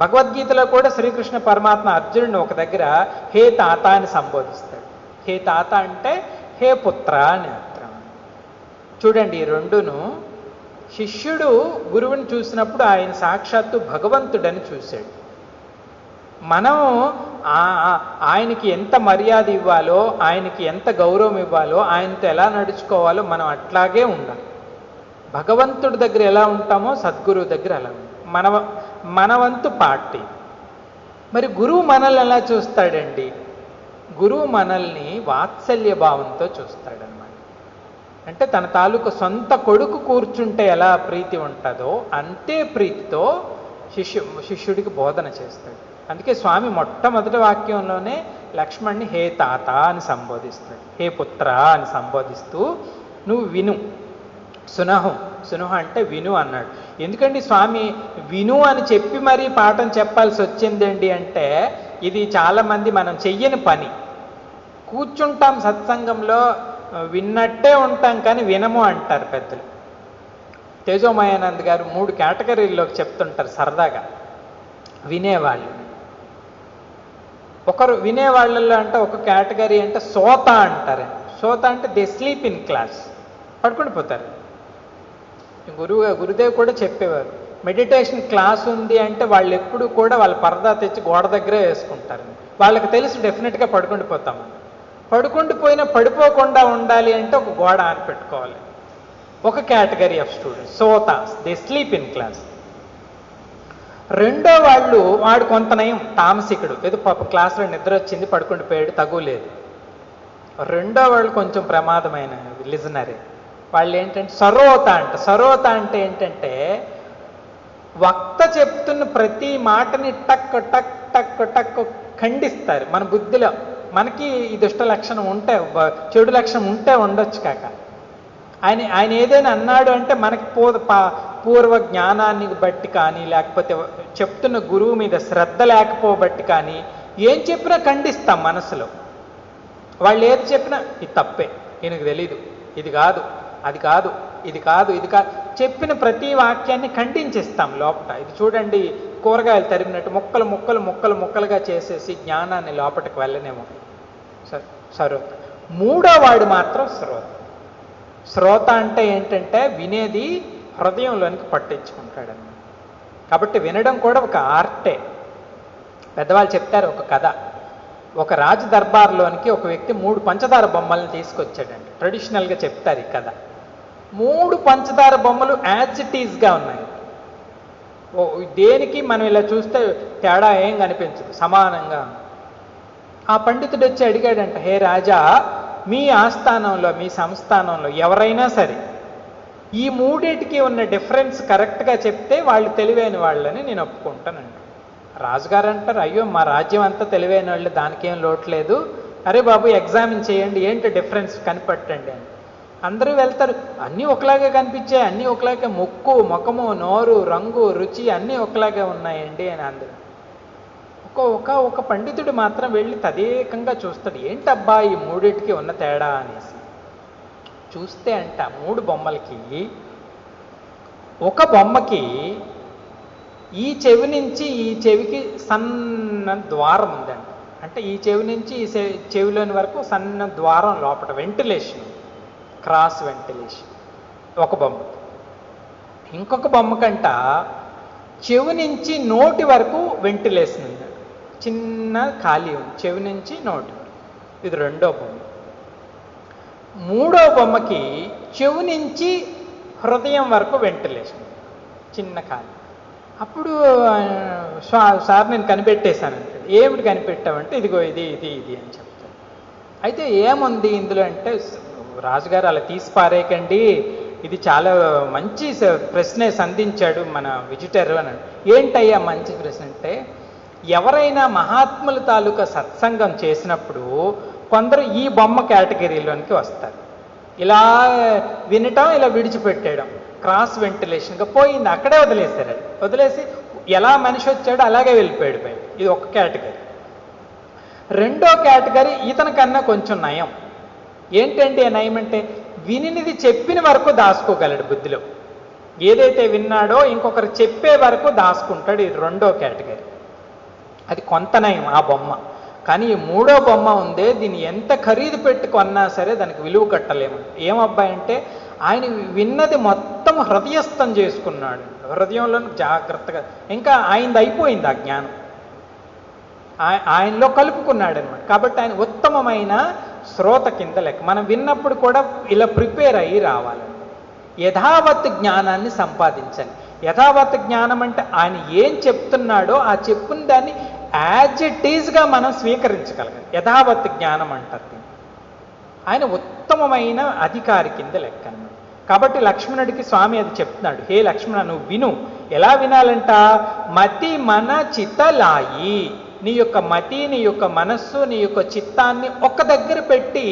భగవద్గీతలో కూడా శ్రీకృష్ణ పరమాత్మ అర్జునుడిని ఒక దగ్గర హే తాత అని సంబోధిస్తాడు. హే తాత అంటే హే పుత్ర అని అర్థం. చూడండి, ఈ రెండును శిష్యుడు గురువుని చూసినప్పుడు ఆయన సాక్షాత్తు భగవంతుడని చూశాడు. మనం ఆయనకి ఎంత మర్యాద ఇవ్వాలో, ఆయనకి ఎంత గౌరవం ఇవ్వాలో, ఆయనతో ఎలా నడుచుకోవాలో మనం అట్లాగే ఉండాలి. భగవంతుడి దగ్గర ఎలా ఉంటామో సద్గురువు దగ్గర అలా ఉంటాం. మన వంతు పార్టీ. మరి గురువు మనల్ని ఎలా చూస్తాడండి? గురువు మనల్ని వాత్సల్య భావంతో చూస్తాడనమాట. అంటే తన తాలూకు సొంత కొడుకు కూర్చుంటే ఎలా ప్రీతి ఉంటుందో అంతే ప్రీతితో శిష్యుడికి బోధన చేస్తాడు. అందుకే స్వామి మొట్టమొదటి వాక్యంలోనే లక్ష్మణ్ణి హే తాత అని సంబోధిస్తాడు, హే పుత్ర అని సంబోధిస్తూ నువ్వు విను. సునహు అంటే విను అన్నాడు. ఎందుకండి స్వామి విను అని చెప్పి మరీ పాఠం చెప్పాల్సి వచ్చిందండి అంటే ఇది చాలామంది మనం చెయ్యని పని. కూర్చుంటాం సత్సంగంలో, విన్నట్టే ఉంటాం కానీ వినము అంటారు పెద్దలు. తేజోమయానంద్ గారు 3 కేటగిరీల్లోకి చెప్తుంటారు సరదాగా. వినేవాళ్ళు ఒకరు, వినేవాళ్ళల్లో అంటే ఒక కేటగిరీ అంటే సోత అంటారు. సోత అంటే దే స్లీప్ ఇన్ క్లాస్, పడుకుని పోతారు. గురుదేవ్ కూడా చెప్పేవారు, మెడిటేషన్ క్లాస్ ఉంది అంటే వాళ్ళు ఎప్పుడు కూడా వాళ్ళ పరదా తెచ్చి గోడ దగ్గరే వేసుకుంటారు. వాళ్ళకి తెలుసు డెఫినెట్గా పడుకుండిపోతామని. పడుకుండిపోయినా పడిపోకుండా ఉండాలి అంటే ఒక గోడ ఆని పెట్టుకోవాలి. ఒక కేటగిరీ ఆఫ్ స్టూడెంట్స్ సోతాస్, దే స్లీప్ ఇన్ క్లాస్. రెండో వాడు కొంత నయం, తామసికుడు, ఏదో పాప క్లాసులో నిద్ర వచ్చింది పడుకుండిపోయాడు, తగులేదు. రెండో వాళ్ళు కొంచెం ప్రమాదమైన లిజనరే. వాళ్ళు ఏంటంటే సరోత అంటే ఏంటంటే వక్త చెప్తున్న ప్రతి మాటని టక్ టక్ టక్ టక్ ఖండిస్తారు. మన బుద్ధిలో మనకి ఈ దుష్ట లక్షణం ఉంటే, చెడు లక్షణం ఉంటే ఉండొచ్చు కాక, ఆయన ఏదైనా అన్నాడు అంటే మనకి పూర్వ జ్ఞానాన్ని బట్టి కానీ, లేకపోతే చెప్తున్న గురువు మీద శ్రద్ధ లేకపోబట్టి కానీ ఏం చెప్పినా ఖండిస్తాం మనసులో. వాళ్ళు ఏది చెప్పినా ఇది తప్పే, ఈయనకు తెలీదు, ఇది కాదు, అది కాదు, ఇది కాదు ఇది కాదు చెప్పిన ప్రతి వాక్యాన్ని ఖండించేస్తాం లోపల. ఇది చూడండి కూరగాయలు తరిమినట్టు ముక్కలు ముక్కలు ముక్కలు ముక్కలుగా చేసేసి జ్ఞానాన్ని లోపలికి వెళ్ళనేమో. శ్రోత. మూడో వాడు మాత్రం శ్రోత. శ్రోత అంటే ఏంటంటే వినేది హృదయంలోనికి పట్టించుకుంటాడన్నమాట. కాబట్టి వినడం కూడా ఒక ఆర్టే. పెద్దవాళ్ళు చెప్తారు ఒక కథ. ఒక రాజు దర్బార్లోనికి ఒక వ్యక్తి 3 పంచదార బొమ్మలను తీసుకొచ్చాడండి. ట్రెడిషనల్గా చెప్తారు ఈ కథ. 3 పంచదార బొమ్మలు యాజ్ ఇట్ ఈజ్గా ఉన్నాయి. దేనికి మనం ఇలా చూస్తే తేడా ఏం కనిపించదు, సమానంగా. ఆ పండితుడు వచ్చి అడిగాడంట, హే రాజా, మీ ఆస్థానంలో మీ సంస్థానంలో ఎవరైనా సరే ఈ 3టికి ఉన్న డిఫరెన్స్ కరెక్ట్గా చెప్తే వాళ్ళు తెలివైన వాళ్ళని నేను ఒప్పుకుంటానండి. రాజుగారు అంటారు, అయ్యో మా రాజ్యం అంతా తెలివైన వాళ్ళు, దానికేం లోట్లేదు, అరే బాబు ఎగ్జామిన్ చేయండి, ఏంటి డిఫరెన్స్ కనిపెట్టండి అని. అందరూ వెళ్తారు, అన్నీ ఒకలాగే కనిపించాయి, అన్నీ ఒకలాగే, ముక్కు ముఖము నోరు రంగు రుచి అన్నీ ఒకలాగే ఉన్నాయండి అని అందరూ. ఒక పండితుడు మాత్రం వెళ్ళి తదేకంగా చూస్తాడు, ఏంటబ్బా ఈ 3టికి ఉన్న తేడా అనేసి. చూస్తే అంట 3 బొమ్మలకి ఒక బొమ్మకి ఈ చెవి నుంచి ఈ చెవికి సన్న ద్వారం ఉందండి. అంటే ఈ చెవి నుంచి ఈ చెవిలోని వరకు సన్న ద్వారం లోపల వెంటిలేషన్, క్రాస్ వెంటిలేషన్ ఒక బొమ్మ. ఇంకొక బొమ్మకంట చెవి నుంచి నోటి వరకు వెంటిలేషన్ ఉంది, చిన్న ఖాళీ ఉంది చెవి నుంచి నోటి. ఇది రెండో బొమ్మ. మూడో బొమ్మకి చెవి నుంచి హృదయం వరకు వెంటిలేషన్, చిన్న ఖాళీ. అప్పుడు సార్ నేను కనిపెట్టేశానంటాడు. ఏమిటి కనిపెట్టామంటే ఇదిగో ఇది ఇది ఇది అని చెప్తాను. అయితే ఏముంది ఇందులో అంటే, రాజుగారు అలా తీసి పారేయకండి, ఇది చాలా మంచి ప్రశ్నే సంధించాడు మన విజిటర్ అని. ఏంటయ్యా మంచి ప్రశ్న అంటే, ఎవరైనా మహాత్ముల తాలూకా సత్సంగం చేసినప్పుడు కొందరు ఈ బొమ్మ కేటగిరీలోనికి వస్తారు. ఇలా వినటం, ఇలా విడిచిపెట్టేయడం, క్రాస్ వెంటిలేషన్గా పోయింది, అక్కడే వదిలేశారు. వదిలేసి ఎలా మనిషి వచ్చాడో అలాగే వెళ్ళిపోయాడు బయట. ఇది ఒక కేటగిరీ. రెండో కేటగిరీ ఇతని కన్నా కొంచెం నయం. ఏంటండి ఆ నయం అంటే, వినినిది చెప్పిన వరకు దాచుకోగలడు బుద్ధిలో. ఏదైతే విన్నాడో ఇంకొకరు చెప్పే వరకు దాచుకుంటాడు. ఇది రెండో కేటగిరీ. అది కొంత నయం ఆ బొమ్మ. కానీ ఈ మూడో బొమ్మ ఉందే, దీన్ని ఎంత ఖరీదు పెట్టి కొన్నా సరే దానికి విలువ కట్టలేము. ఏమబ్బాయి అంటే, ఆయన విన్నది మొత్తం హృదయస్థం చేసుకున్నాడు, హృదయంలో జాగ్రత్తగా. ఇంకా ఆయనది అయిపోయింది ఆ జ్ఞానం, ఆయనలో కలుపుకున్నాడు అనమాట. కాబట్టి ఆయన ఉత్తమమైన శ్రోత కింద లెక్క. మనం విన్నప్పుడు కూడా ఇలా ప్రిపేర్ అయ్యి రావాలండి. యథావత్ జ్ఞానాన్ని సంపాదించాలి. యథావత్ జ్ఞానం అంటే ఆయన ఏం చెప్తున్నాడో ఆ చెప్పిన దాన్ని యాజ్ ఇట్ ఈజ్గా మనం స్వీకరించగలగాలి. యథావత్ జ్ఞానం అంటారు. ఆయన ఉత్తమమైన అధికారి కింద లెక్క అన్నమాట. కాబట్టి లక్ష్మణుడికి స్వామి అది చెప్తున్నాడు, హే లక్ష్మణ నువ్వు విను. ఎలా వినాలంట, మతి మన చిత్తలాయి. నీ యొక్క మతి, నీ యొక్క మనస్సు, నీ యొక్క చిత్తాన్ని ఒక దగ్గర పెట్టి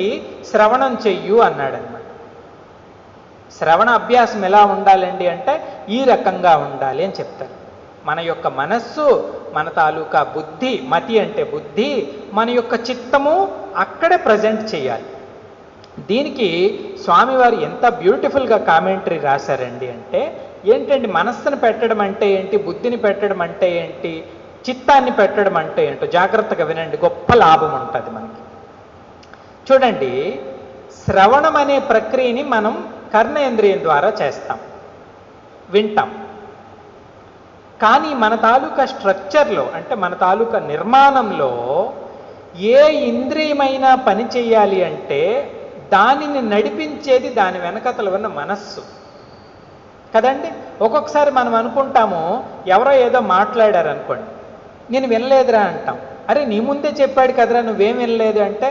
శ్రవణం చెయ్యు అన్నాడు అనమాట. శ్రవణ అభ్యాసం ఎలా ఉండాలండి అంటే ఈ రకంగా ఉండాలి అని చెప్తారు. మన యొక్క మనస్సు, మన తాలూకా బుద్ధి, మతి అంటే బుద్ధి, మన యొక్క చిత్తము అక్కడే ప్రజెంట్ చేయాలి. దీనికి స్వామివారు ఎంత బ్యూటిఫుల్గా కామెంటరీ రాశారండి అంటే, ఏంటండి మనస్సును పెట్టడం అంటే ఏంటి, బుద్ధిని పెట్టడం అంటే ఏంటి, చిత్తాన్ని పెట్టడం అంటే ఏంటో జాగ్రత్తగా వినండి, గొప్ప లాభం ఉంటుంది మనకి. చూడండి, శ్రవణం అనే ప్రక్రియని మనం కర్ణేంద్రియం ద్వారా చేస్తాం, వింటాం. కానీ మన తాలూకా స్ట్రక్చర్లో, అంటే మన తాలూకా నిర్మాణంలో ఏ ఇంద్రియమైనా పని చేయాలి అంటే దానిని నడిపించేది దాని వెనకతల ఉన్న మనస్సు కదండి. ఒక్కొక్కసారి మనం అనుకుంటాము, ఎవరో ఏదో మాట్లాడారు అనుకోండి, నేను వినలేదురా అంటాం. అరే నీ ముందే చెప్పాడు కదరా, నువ్వేం వినలేదు అంటే,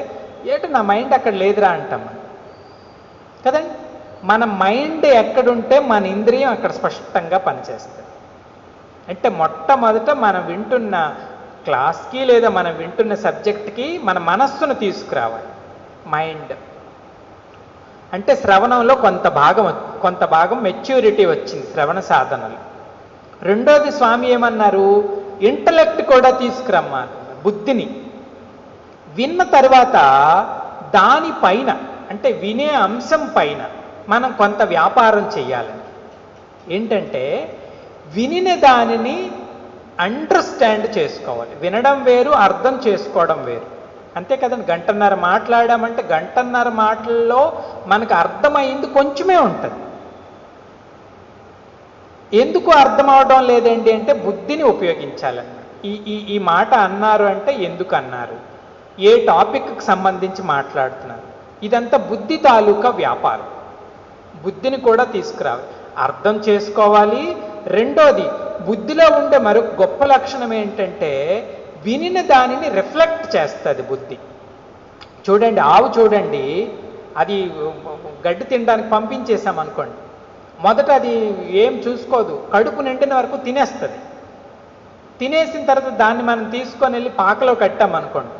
ఏటో నా మైండ్ అక్కడ లేదురా అంటాం కదండి. మన మైండ్ ఎక్కడుంటే మన ఇంద్రియం అక్కడ స్పష్టంగా పనిచేస్తుంది. అంటే మొట్టమొదట మనం వింటున్న క్లాస్కి లేదా మనం వింటున్న సబ్జెక్ట్కి మన మనస్సును తీసుకురావాలి. మైండ్ అంటే శ్రవణంలో కొంత భాగం మెచ్యూరిటీ వచ్చింది శ్రవణ సాధనలు. రెండోది స్వామి ఏమన్నారు, ఇంటలెక్ట్ కూడా తీసుకురమ్మన్నారు, బుద్ధిని. విన్న తర్వాత దానిపైన, అంటే వినే అంశం పైన మనం కొంత వ్యాపారం చెయ్యాలని. ఏంటంటే వినిన దానిని అండర్స్టాండ్ చేసుకోవాలి. వినడం వేరు, అర్థం చేసుకోవడం వేరు. అంతే కదండి. గంటన్నర మాట్లాడామంటే గంటన్నర మాటల్లో మనకు అర్థమైంది కొంచెమే ఉంటుంది. ఎందుకు అర్థం అవడం లేదండి అంటే బుద్ధిని ఉపయోగించాలన్నమాట. ఈ మాట అన్నారు అంటే ఎందుకు అన్నారు, ఏ టాపిక్కి సంబంధించి మాట్లాడుతున్నారు, ఇదంతా బుద్ధి తాలూకా వ్యాపారం. బుద్ధిని కూడా తీసుకురావాలి, అర్థం చేసుకోవాలి. రెండోది, బుద్ధిలో ఉండే మరొక గొప్ప లక్షణం ఏంటంటే వినిన దానిని రిఫ్లెక్ట్ చేస్తుంది బుద్ధి. చూడండి, ఆవు చూడండి, అది గడ్డి తినడానికి పంపించేసాం అనుకోండి, మొదట అది ఏం చూసుకోదు, కడుపు నిండిన వరకు తినేస్తుంది. తినేసిన తర్వాత దాన్ని మనం తీసుకొని వెళ్ళి పాకలో కట్టామనుకోండి,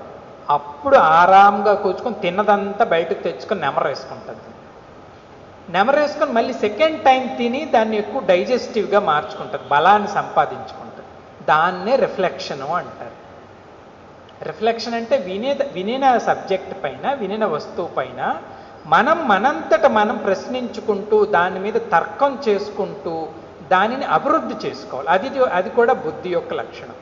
అప్పుడు ఆరాంగా కూర్చుకొని తిన్నదంతా బయటకు తెచ్చుకొని నెమరేసుకుంటుంది. నెమరేసుకొని మళ్ళీ సెకండ్ టైం తిని దాన్ని ఎక్కువ డైజెస్టివ్గా మార్చుకుంటుంది, బలాన్ని సంపాదించుకుంటుంది. దాన్నే రిఫ్లెక్షను అంటారు. రిఫ్లెక్షన్ అంటే వినిన సబ్జెక్ట్ పైన, వినిన వస్తువు పైన మనంతట మనం ప్రశ్నించుకుంటూ దాని మీద తర్కం చేసుకుంటూ దానిని అభివృద్ధి చేసుకోవాలి. అది కూడా బుద్ధి యొక్క లక్షణం.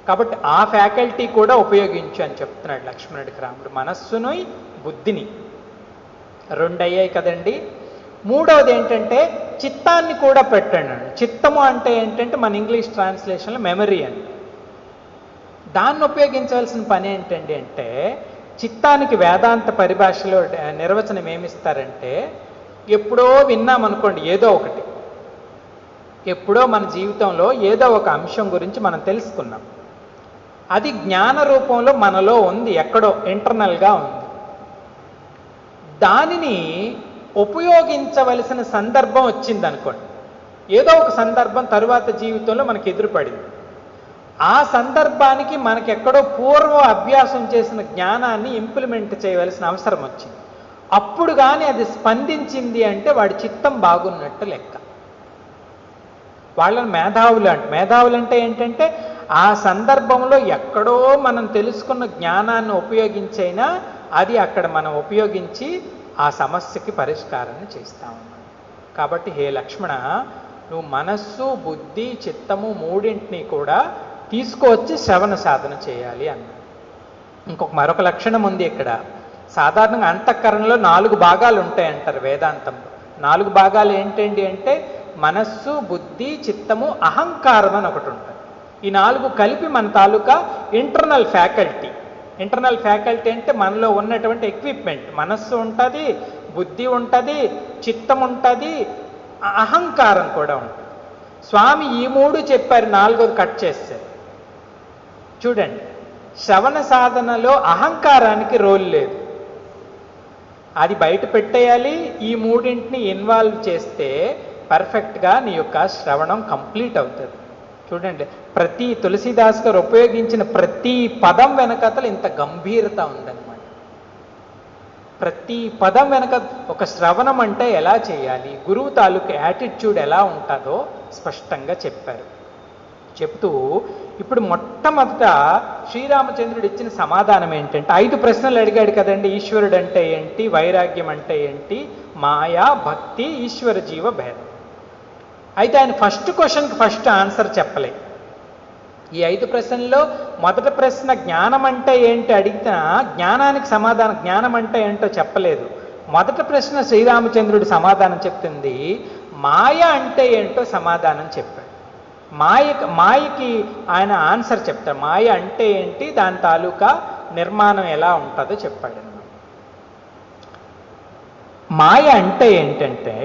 కాబట్టి ఆ ఫ్యాకల్టీ కూడా ఉపయోగించు అని చెప్తున్నాడు లక్ష్మణుడికి రాముడు. మనస్సును, బుద్ధిని. 2 అయ్యాయి కదండి. మూడవది ఏంటంటే చిత్తాన్ని కూడా పెట్టండి. చిత్తము అంటే ఏంటంటే మన ఇంగ్లీష్ ట్రాన్స్లేషన్లో మెమరీ అని. దాన్ని ఉపయోగించాల్సిన పని ఏంటండి అంటే చిత్తానికి వేదాంత పరిభాషలో నిర్వచనం ఏమిస్తారంటే, ఎప్పుడో విన్నామనుకోండి ఏదో ఒకటి, ఎప్పుడో మన జీవితంలో ఏదో ఒక అంశం గురించి మనం తెలుసుకున్నాం, అది జ్ఞాన రూపంలో మనలో ఉంది, ఎక్కడో ఇంటర్నల్గా ఉంది. దానిని ఉపయోగించవలసిన సందర్భం వచ్చిందనుకోండి, ఏదో ఒక సందర్భం తరువాత జీవితంలో మనకు ఎదురుపడింది. ఆ సందర్భానికి మనకెక్కడో పూర్వ అభ్యాసం చేసిన జ్ఞానాన్ని ఇంప్లిమెంట్ చేయవలసిన అవసరం వచ్చింది. అప్పుడు కానీ అది స్పందించింది అంటే వాడి చిత్తం బాగున్నట్టు లెక్క. వాళ్ళని మేధావులు అంటే ఏంటంటే ఆ సందర్భంలో ఎక్కడో మనం తెలుసుకున్న జ్ఞానాన్ని ఉపయోగించైనా అది అక్కడ మనం ఉపయోగించి ఆ సమస్యకి పరిష్కారాన్ని చేస్తామన్నమాట. కాబట్టి హే లక్ష్మణ, నువ్వు మనస్సు, బుద్ధి, చిత్తము మూడింటిని కూడా తీసుకువచ్చి శ్రవణ సాధన చేయాలి అన్నాడు. మరొక లక్షణం ఉంది ఇక్కడ. సాధారణంగా అంతఃకరణలో 4 భాగాలు ఉంటాయంటారు వేదాంతంలో. 4 భాగాలు ఏంటండి అంటే మనస్సు, బుద్ధి, చిత్తము, అహంకారం అని ఒకటి ఉంటుంది. ఈ 4 కలిపి మన తాలూకా ఇంటర్నల్ ఫ్యాకల్టీ. ఇంటర్నల్ ఫ్యాకల్టీ అంటే మనలో ఉన్నటువంటి ఎక్విప్మెంట్. మనస్సు ఉంటుంది, బుద్ధి ఉంటుంది, చిత్తం ఉంటుంది, అహంకారం కూడా ఉంటుంది. స్వామి ఈ 3 చెప్పారు, 4వది కట్ చేశారు. చూడండి, శ్రవణ సాధనలో అహంకారానికి రోల్ లేదు, అది బయట పెట్టేయాలి. ఈ 3ని ఇన్వాల్వ్ చేస్తే పర్ఫెక్ట్గా నీ యొక్క శ్రవణం కంప్లీట్ అవుతుంది. చూడండి, ప్రతి తులసీదాస్ గారు ఉపయోగించిన ప్రతి పదం వెనకతలు ఇంత గంభీరత ఉందన్నమాట. ప్రతి పదం వెనక ఒక శ్రవణం అంటే ఎలా చేయాలి, గురువు తాలూకు యాటిట్యూడ్ ఎలా ఉంటుందో స్పష్టంగా చెప్పారు. చెప్తూ ఇప్పుడు మొట్టమొదట శ్రీరామచంద్రుడు ఇచ్చిన సమాధానం ఏంటంటే 5 ప్రశ్నలు అడిగాడు కదండి. ఈశ్వరుడు అంటే ఏంటి, వైరాగ్యం అంటే ఏంటి, మాయా, భక్తి, ఈశ్వర జీవ భేదం. అయితే ఆయన ఫస్ట్ క్వశ్చన్కి ఫస్ట్ ఆన్సర్ చెప్పలే. ఈ 5 ప్రశ్నల్లో మొదటి ప్రశ్న జ్ఞానం అంటే ఏంటి అడిగితే జ్ఞానానికి సమాధానం, జ్ఞానం అంటే ఏంటో చెప్పలేదు. మొదటి ప్రశ్న శ్రీరామచంద్రుడి సమాధానం చెప్తుంది, మాయ అంటే ఏంటో సమాధానం చెప్పాడు. మాయకి ఆయన ఆన్సర్ చెప్తాడు. మాయ అంటే ఏంటి, దాని తాలూకా నిర్మాణం ఎలా ఉంటుందో చెప్పాడు. మాయ అంటే ఏంటంటే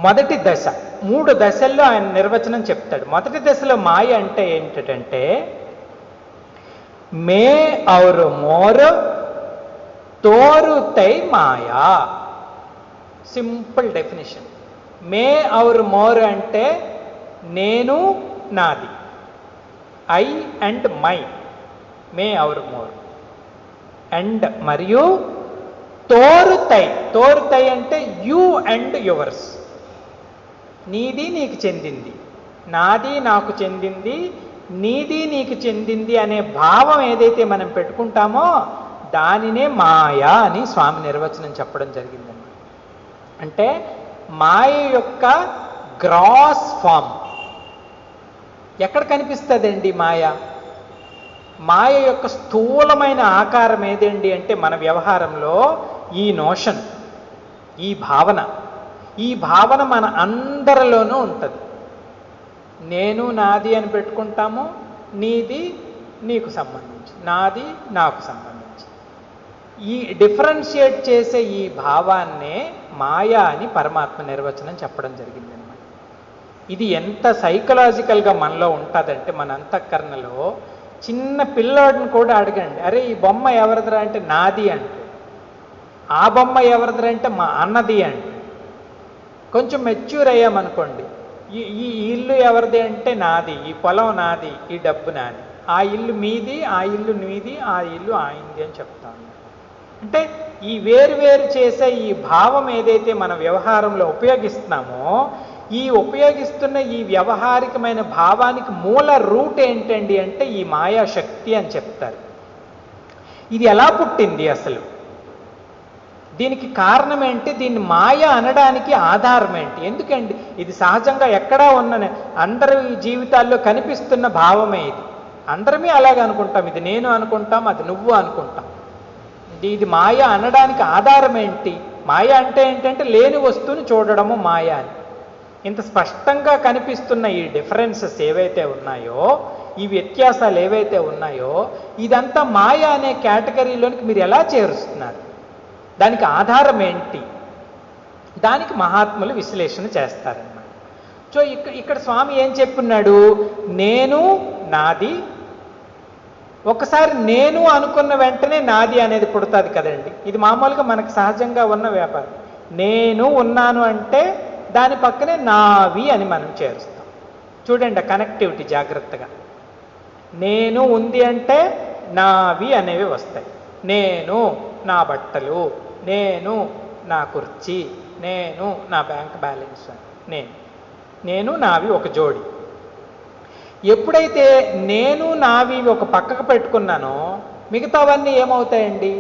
మొదటి దశ, 3 దశల్లో ఆయన నిర్వచనం చెప్తాడు. మొదటి దశలో మాయ అంటే ఏంటంటే మే ఔర్ మోర్ తోరుతై మాయా. Simple definition. మే ఔర్ మోర్ అంటే నేను, నాది, ఐ అండ్ మై, మే ఔర్ మోర్. అండ్ మరియు తోరుతై, తోరుతై అంటే యూ అండ్ యువర్స్. నీది నీకు చెందింది, నాది నాకు చెందింది, నీది నీకు చెందింది అనే భావం ఏదైతే మనం పెట్టుకుంటామో దానినే మాయా అని స్వామి నిర్వచనం చెప్పడం జరిగిందన్నమాట. అంటే మాయ యొక్క గ్రాస్ ఫామ్ ఎక్కడ కనిపిస్తుందండి మాయ? మాయ యొక్క స్థూలమైన ఆకారం ఏదండి అంటే మన వ్యవహారంలో ఈ నోషన్, ఈ భావన మన అందరిలోనూ ఉంటుంది. నేను నాది అని పెట్టుకుంటాము, నీది నీకు సంబంధించి, నాది నాకు సంబంధించి. ఈ డిఫరెన్షియేట్ చేసే ఈ భావాన్నే మాయా అని పరమాత్మ నిర్వచనం చెప్పడం జరిగింది అన్నమాట. ఇది ఎంత సైకలాజికల్గా మనలో ఉంటుందంటే, మన అంతఃకరణలో చిన్న పిల్లాడిని కూడా అడగండి, అరే ఈ బొమ్మ ఎవరిదిరా అంటే నాది అంటే, ఆ బొమ్మ ఎవరిదిరా అంటే మా అన్నది అంటే. కొంచెం మెచ్యూర్ అయ్యామనుకోండి, ఈ ఇల్లు ఎవరిది అంటే నాది, ఈ పొలం నాది, ఈ డబ్బు నాది, ఆ ఇల్లు మీది, ఆ ఇల్లు నీది, ఆ ఇల్లు ఆయనది అని చెప్తాను. అంటే ఈ వేరు చేసే ఈ భావం ఏదైతే మన వ్యవహారంలో ఉపయోగిస్తున్నామో, ఈ ఉపయోగిస్తున్న ఈ వ్యవహారికమైన భావానికి మూల రూట్ ఏంటండి అంటే ఈ మాయాశక్తి అని చెప్తారు. ఇది ఎలా పుట్టింది అసలు? దీనికి కారణం ఏంటి? దీన్ని మాయ అనడానికి ఆధారం ఏంటి? ఎందుకండి ఇది సహజంగా ఎక్కడా ఉన్న అందరి జీవితాల్లో కనిపిస్తున్న భావమే ఇది. అందరమే అలాగే అనుకుంటాం, ఇది నేను అనుకుంటాం, అది నువ్వు అనుకుంటాం. ఇది మాయ అనడానికి ఆధారం ఏంటి? మాయ అంటే ఏంటంటే లేని వస్తువుని చూడడము మాయ అని. ఇంత స్పష్టంగా కనిపిస్తున్న ఈ డిఫరెన్సెస్ ఏవైతే ఉన్నాయో, ఈ వ్యత్యాసాలు ఏవైతే ఉన్నాయో, ఇదంతా మాయ అనే కేటగిరీలోనికి మీరు ఎలా చేరుస్తున్నారు? దానికి ఆధారం ఏంటి? దానికి మహాత్ములు విశ్లేషణ చేస్తారన్నమాట. సో ఇక్కడ స్వామి ఏం చెప్పున్నాడు? నేను నాది. ఒకసారి నేను అనుకున్న వెంటనే నాది అనేది పుడుతుంది కదండి. ఇది మామూలుగా మనకు సహజంగా ఉన్న వ్యాపారం. నేను ఉన్నాను అంటే దాని పక్కనే నావి అని మనం చేరుస్తాం. చూడండి ఆ కనెక్టివిటీ జాగ్రత్తగా. నేను ఉంది అంటే నావి అనేవి వస్తాయి. నేను నా బట్టలు, నేను నా కుర్చీ, నేను నా బ్యాంక్ బ్యాలెన్స్, నేను నావి ఒక జోడి. ఎప్పుడైతే నేను నావి ఒక పక్కకు పెట్టుకున్నానో మిగతావన్నీ ఏమవుతాయండి?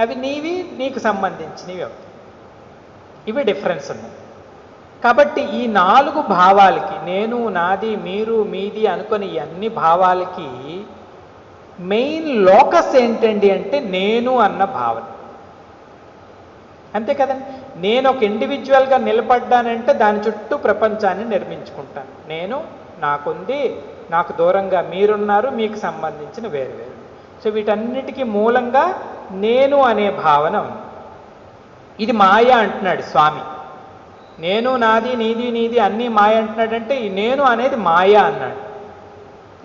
అవి నీవి, నీకు సంబంధించినవి అవుతాయి. ఇవి డిఫరెన్స్ ఉన్నాయి. కాబట్టి ఈ 4 భావాలకి, నేను నాది మీరు మీది అనుకుని ఈ అన్ని భావాలకి మెయిన్ లోకస్ ఏంటండి అంటే నేను అన్న భావన. అంతే కదండి. నేను ఒక ఇండివిజువల్గా నిలబడ్డానంటే దాని చుట్టూ ప్రపంచాన్ని నిర్మించుకుంటాను. నేను నాకుంది, నాకు దూరంగా మీరున్నారు, మీకు సంబంధించిన వేరు. సో వీటన్నిటికీ మూలంగా నేను అనే భావన ఉంది. ఇది మాయ అంటున్నాడు స్వామి. నేను నాది, నీది అన్నీ మాయ అంటున్నాడంటే ఈ నేను అనేది మాయ అన్నాడు.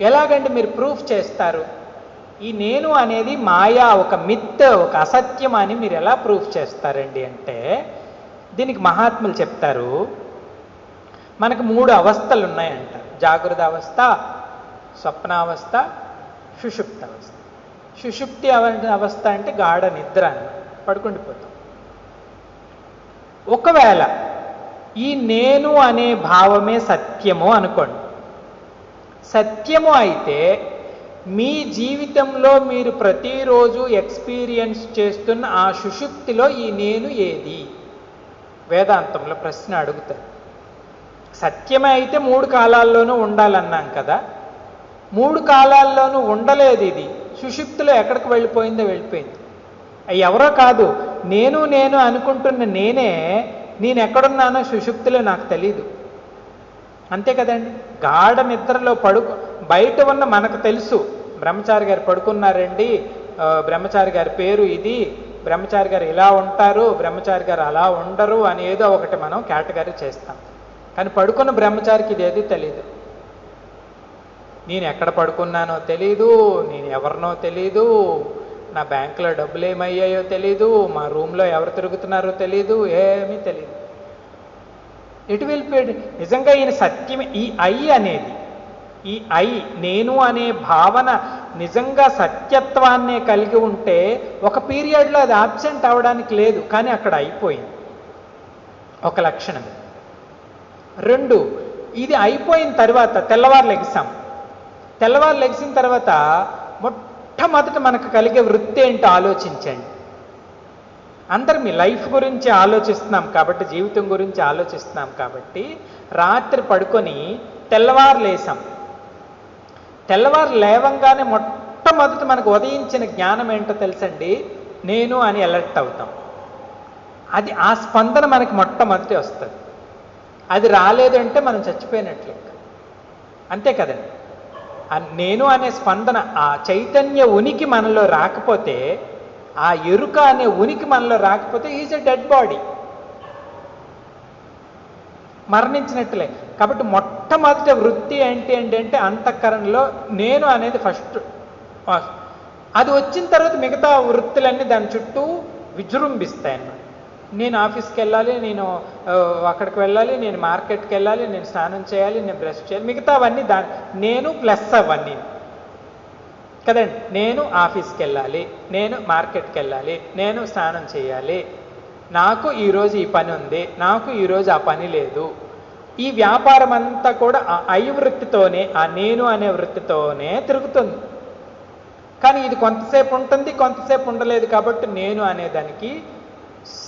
ఎలాగంటే మీరు ప్రూఫ్ చేస్తారు? ఈ నేను అనేది మాయా, ఒక మిత్, ఒక అసత్యం అని మీరు ఎలా ప్రూఫ్ చేస్తారండి అంటే, దీనికి మహాత్ములు చెప్తారు. మనకు 3 అవస్థలు ఉన్నాయంట. జాగృత అవస్థ, స్వప్నావస్థ, సుషుప్త అవస్థ. సుషుప్తి అవస్థ అంటే గాఢ నిద్ర అని, పడుకుండిపోతాం. ఒకవేళ ఈ నేను అనే భావమే సత్యము అనుకోండి. సత్యము అయితే మీ జీవితంలో మీరు ప్రతిరోజు ఎక్స్పీరియన్స్ చేస్తున్న ఆ సుషుప్తిలో ఈ నేను ఏది? వేదాంతంలో ప్రశ్న అడుగుతారు. సత్యమే అయితే 3 కాలాల్లోనూ ఉండాలన్నాం కదా. 3 కాలాల్లోనూ ఉండలేదు. ఇది సుషుప్తిలో ఎక్కడికి వెళ్ళిపోయింది. ఎవరో కాదు, నేను అనుకుంటున్న నేను ఎక్కడున్నానో సుషుప్తిలో నాకు తెలీదు. అంతే కదండి. గాఢ నిద్రలో బయట ఉన్న మనకు తెలుసు, బ్రహ్మచారి గారు పడుకున్నారండి, బ్రహ్మచారి గారి పేరు ఇది, బ్రహ్మచారి గారు ఇలా ఉంటారు, బ్రహ్మచారి గారు అలా ఉండరు అని ఏదో ఒకటి మనం కేటగిరీ చేస్తాం. కానీ పడుకున్న బ్రహ్మచారికి ఇదేది తెలీదు. నేను ఎక్కడ పడుకున్నానో తెలీదు, నేను ఎవరినో తెలీదు, నా బ్యాంకులో డబ్బులు ఏమయ్యాయో తెలీదు, మా రూమ్లో ఎవరు తిరుగుతున్నారో తెలీదు, ఏమీ తెలీదు. ఎటు వెళ్ళిపోయాడు? నిజంగా ఈయన సత్యం, ఈ అనేది, ఈ నేను అనే భావన నిజంగా సత్యత్వాన్నే కలిగి ఉంటే ఒక పీరియడ్లో అది ఆబ్సెంట్ అవడానికి లేదు, కానీ అక్కడ అయిపోయింది. ఒక లక్షణం. 2, ఇది అయిపోయిన తర్వాత తెల్లవారు లెగిసిన తర్వాత మొట్టమొదట మనకు కలిగే వృత్తి ఏంటో ఆలోచించండి. అందరం మీ లైఫ్ గురించి ఆలోచిస్తున్నాం కాబట్టి, జీవితం గురించి ఆలోచిస్తున్నాం కాబట్టి రాత్రి పడుకొని తెల్లవారు లేసాం. తెల్లవారు లేవంగానే మొట్టమొదటి మనకు ఉదయించిన జ్ఞానం ఏంటో తెలుసండి, నేను అని అలర్ట్ అవుతాం. అది ఆ స్పందన మనకి మొట్టమొదటి వస్తుంది. అది రాలేదంటే మనం చచ్చిపోయినట్లే, అంతే కదండి. నేను అనే స్పందన, ఆ చైతన్య ఉనికి మనలో రాకపోతే, ఆ ఎరుక అనే ఉనికి మనలో రాకపోతే ఈజ్ ఎ డెడ్ బాడీ, మరణించినట్లే. కాబట్టి మొట్టమొదటి వృత్తి ఏంటి అంటే అంతఃకరణలో నేను అనేది ఫస్ట్. అది వచ్చిన తర్వాత మిగతా వృత్తులన్నీ దాని చుట్టూ విజృంభిస్తాయి అన్నమాట. నేను ఆఫీస్కి వెళ్ళాలి, నేను అక్కడికి వెళ్ళాలి, నేను మార్కెట్కి వెళ్ళాలి, నేను స్నానం చేయాలి, నేను బ్రష్ చేయాలి, మిగతా అవన్నీ నేను ప్లస్ అవన్నీ కదండి. నేను ఆఫీస్కి వెళ్ళాలి, నేను మార్కెట్కి వెళ్ళాలి, నేను స్నానం చేయాలి, నాకు ఈరోజు ఈ పని ఉంది, నాకు ఈరోజు ఆ పని లేదు. ఈ వ్యాపారం అంతా కూడా ఆ వృత్తితోనే, ఆ నేను అనే వృత్తితోనే తిరుగుతుంది. కానీ ఇది కొంతసేపు ఉంటుంది, కొంతసేపు ఉండలేదు. కాబట్టి నేను అనేదానికి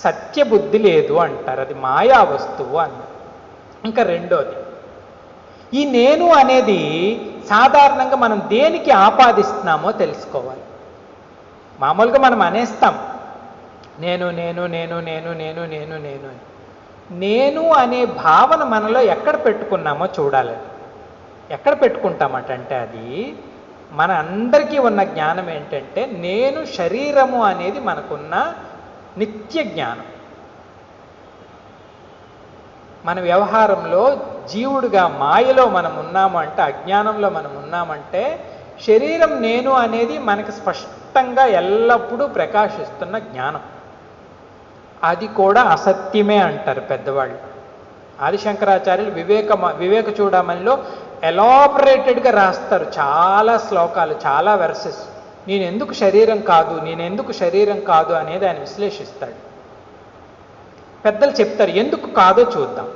సత్యబుద్ధి లేదు అంటారు, అది మాయా వస్తువు అన్నారు. ఇంకా రెండోది, ఈ నేను అనేది సాధారణంగా మనం దేనికి ఆపాదిస్తున్నామో తెలుసుకోవాలి. మామూలుగా మనం అనేస్తాం నేను నేను నేను నేను నేను నేను నేను అని. నేను అనే భావన మనలో ఎక్కడ పెట్టుకున్నామో చూడాలి. ఎక్కడ పెట్టుకుంటామటంటే అది మన అందరికీ ఉన్న జ్ఞానం ఏంటంటే, నేను శరీరము అనేది మనకున్న నిత్య జ్ఞానం. మన వ్యవహారంలో జీవుడిగా మాయలో మనం ఉన్నాము అంటే, అజ్ఞానంలో మనం ఉన్నామంటే, శరీరం నేను అనేది మనకి స్పష్టంగా ఎల్లప్పుడూ ప్రకాశిస్తున్న జ్ఞానం. అది కూడా అసత్యమే అంటారు పెద్దవాళ్ళు. ఆదిశంకరాచార్యులు వివేక చూడమనిలో ఎలాబరేటెడ్గా రాస్తారు, చాలా శ్లోకాలు, చాలా వెర్సెస్. నేనెందుకు శరీరం కాదు, నేనెందుకు శరీరం కాదు అనేది ఆయన విశ్లేషిస్తాడు. పెద్దలు చెప్తారు, ఎందుకు కాదో చూద్దాం.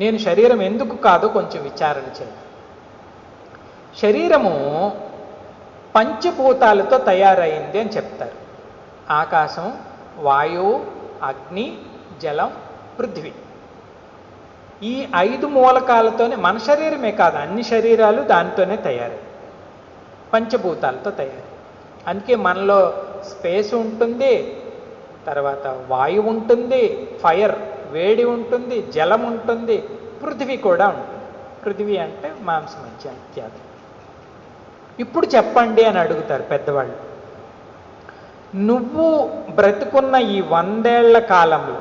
నేను శరీరం ఎందుకు కాదో కొంచెం విచారణ చేయాలి. శరీరము పంచభూతాలతో తయారైంది అని చెప్తారు. ఆకాశం, వాయువు, అగ్ని, జలం, పృథ్వీ. ఈ 5 మూలకాలతోనే, మన శరీరమే కాదు అన్ని శరీరాలు దానితోనే తయారై, పంచభూతాలతో తయారై. అందుకే మనలో స్పేస్ ఉంటుంది, తర్వాత వాయువు ఉంటుంది, ఫైర్ వేడి ఉంటుంది, జలం ఉంటుంది, పృథివీ కూడా ఉంటుంది. పృథివీ అంటే మాంసమధ్య ఇత్యాది. ఇప్పుడు చెప్పండి అని అడుగుతారు పెద్దవాళ్ళు, నువ్వు బ్రతుకున్న ఈ 100 ఏళ్ల కాలంలో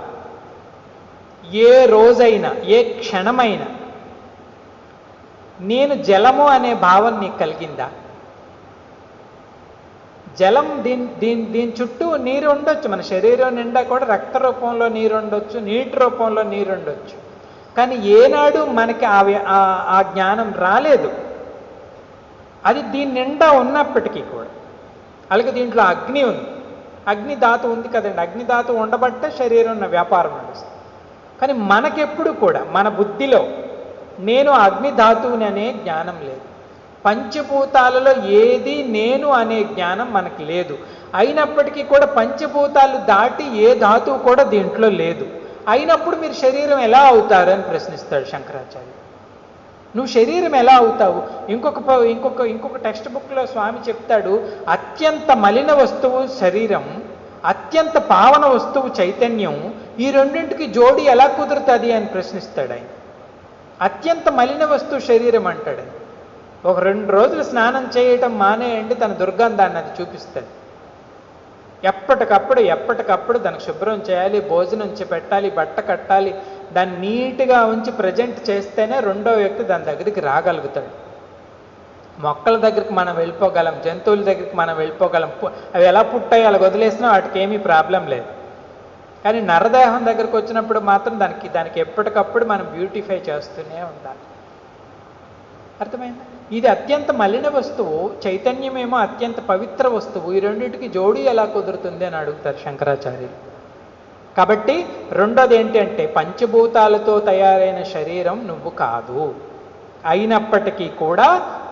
ఏ రోజైనా, ఏ క్షణమైనా నేను జలము అనే భావన నీకు కలిగిందా? జలం దీని చుట్టూ నీరు ఉండొచ్చు, మన శరీరం నిండా కూడా రక్త రూపంలో నీరు ఉండొచ్చు, నీటి రూపంలో నీరు ఉండొచ్చు. కానీ ఏనాడు మనకి ఆ జ్ఞానం రాలేదు. అది దీని నిండా ఉన్నప్పటికీ కూడా. అలాగే దీంట్లో అగ్ని ఉంది, అగ్నిధాతు ఉంది కదండి. అగ్నిధాతు ఉండబట్టే శరీరం వ్యాపారం నడుస్తుంది. కానీ మనకెప్పుడు కూడా మన బుద్ధిలో నేను అగ్నిధాతువుని అనే జ్ఞానం లేదు. పంచభూతాలలో ఏది నేను అనే జ్ఞానం మనకి లేదు. అయినప్పటికీ కూడా పంచభూతాలు దాటి ఏ ధాతువు కూడా దీంట్లో లేదు. అయినప్పుడు మీరు శరీరం ఎలా అవుతారు అని ప్రశ్నిస్తాడు శంకరాచార్య. నువ్వు శరీరం ఎలా అవుతావు? ఇంకొక టెక్స్ట్ బుక్లో స్వామి చెప్తాడు, అత్యంత మలిన వస్తువు శరీరం, అత్యంత పావన వస్తువు చైతన్యం, ఈ రెండింటికి జోడి ఎలా కుదురుతుంది అని ప్రశ్నిస్తాడు ఆయన. అత్యంత మలిన వస్తువు శరీరం అంటాడు. ఒక 2 రోజులు స్నానం చేయటం మానేయండి, తన దుర్గంధాన్ని అది చూపిస్తుంది. ఎప్పటికప్పుడు దానికి శుభ్రం చేయాలి, భోజనం పెట్టాలి, బట్ట కట్టాలి, దాన్ని నీట్గా ఉంచి ప్రజెంట్ చేస్తేనే రెండో వ్యక్తి దాని దగ్గరికి రాగలుగుతాడు. మొక్కల దగ్గరికి మనం వెళ్ళిపోగలం, జంతువుల దగ్గరికి మనం వెళ్ళిపోగలం. అవి ఎలా పుట్టాయి అలా వదిలేసినా వాటికి ఏమీ ప్రాబ్లం లేదు. కానీ నరదేహం దగ్గరికి వచ్చినప్పుడు మాత్రం దానికి ఎప్పటికప్పుడు మనం బ్యూటిఫై చేస్తూనే ఉండాలి. అర్థమైందా? ఇది అత్యంత మలిన వస్తువు, చైతన్యమేమో అత్యంత పవిత్ర వస్తువు. ఈ రెండింటికి జోడీ ఎలా కుదురుతుంది అని అడుగుతారు శంకరాచార్యులు. కాబట్టి రెండోది ఏంటి అంటే, పంచభూతాలతో తయారైన శరీరం నువ్వు కాదు. అయినప్పటికీ కూడా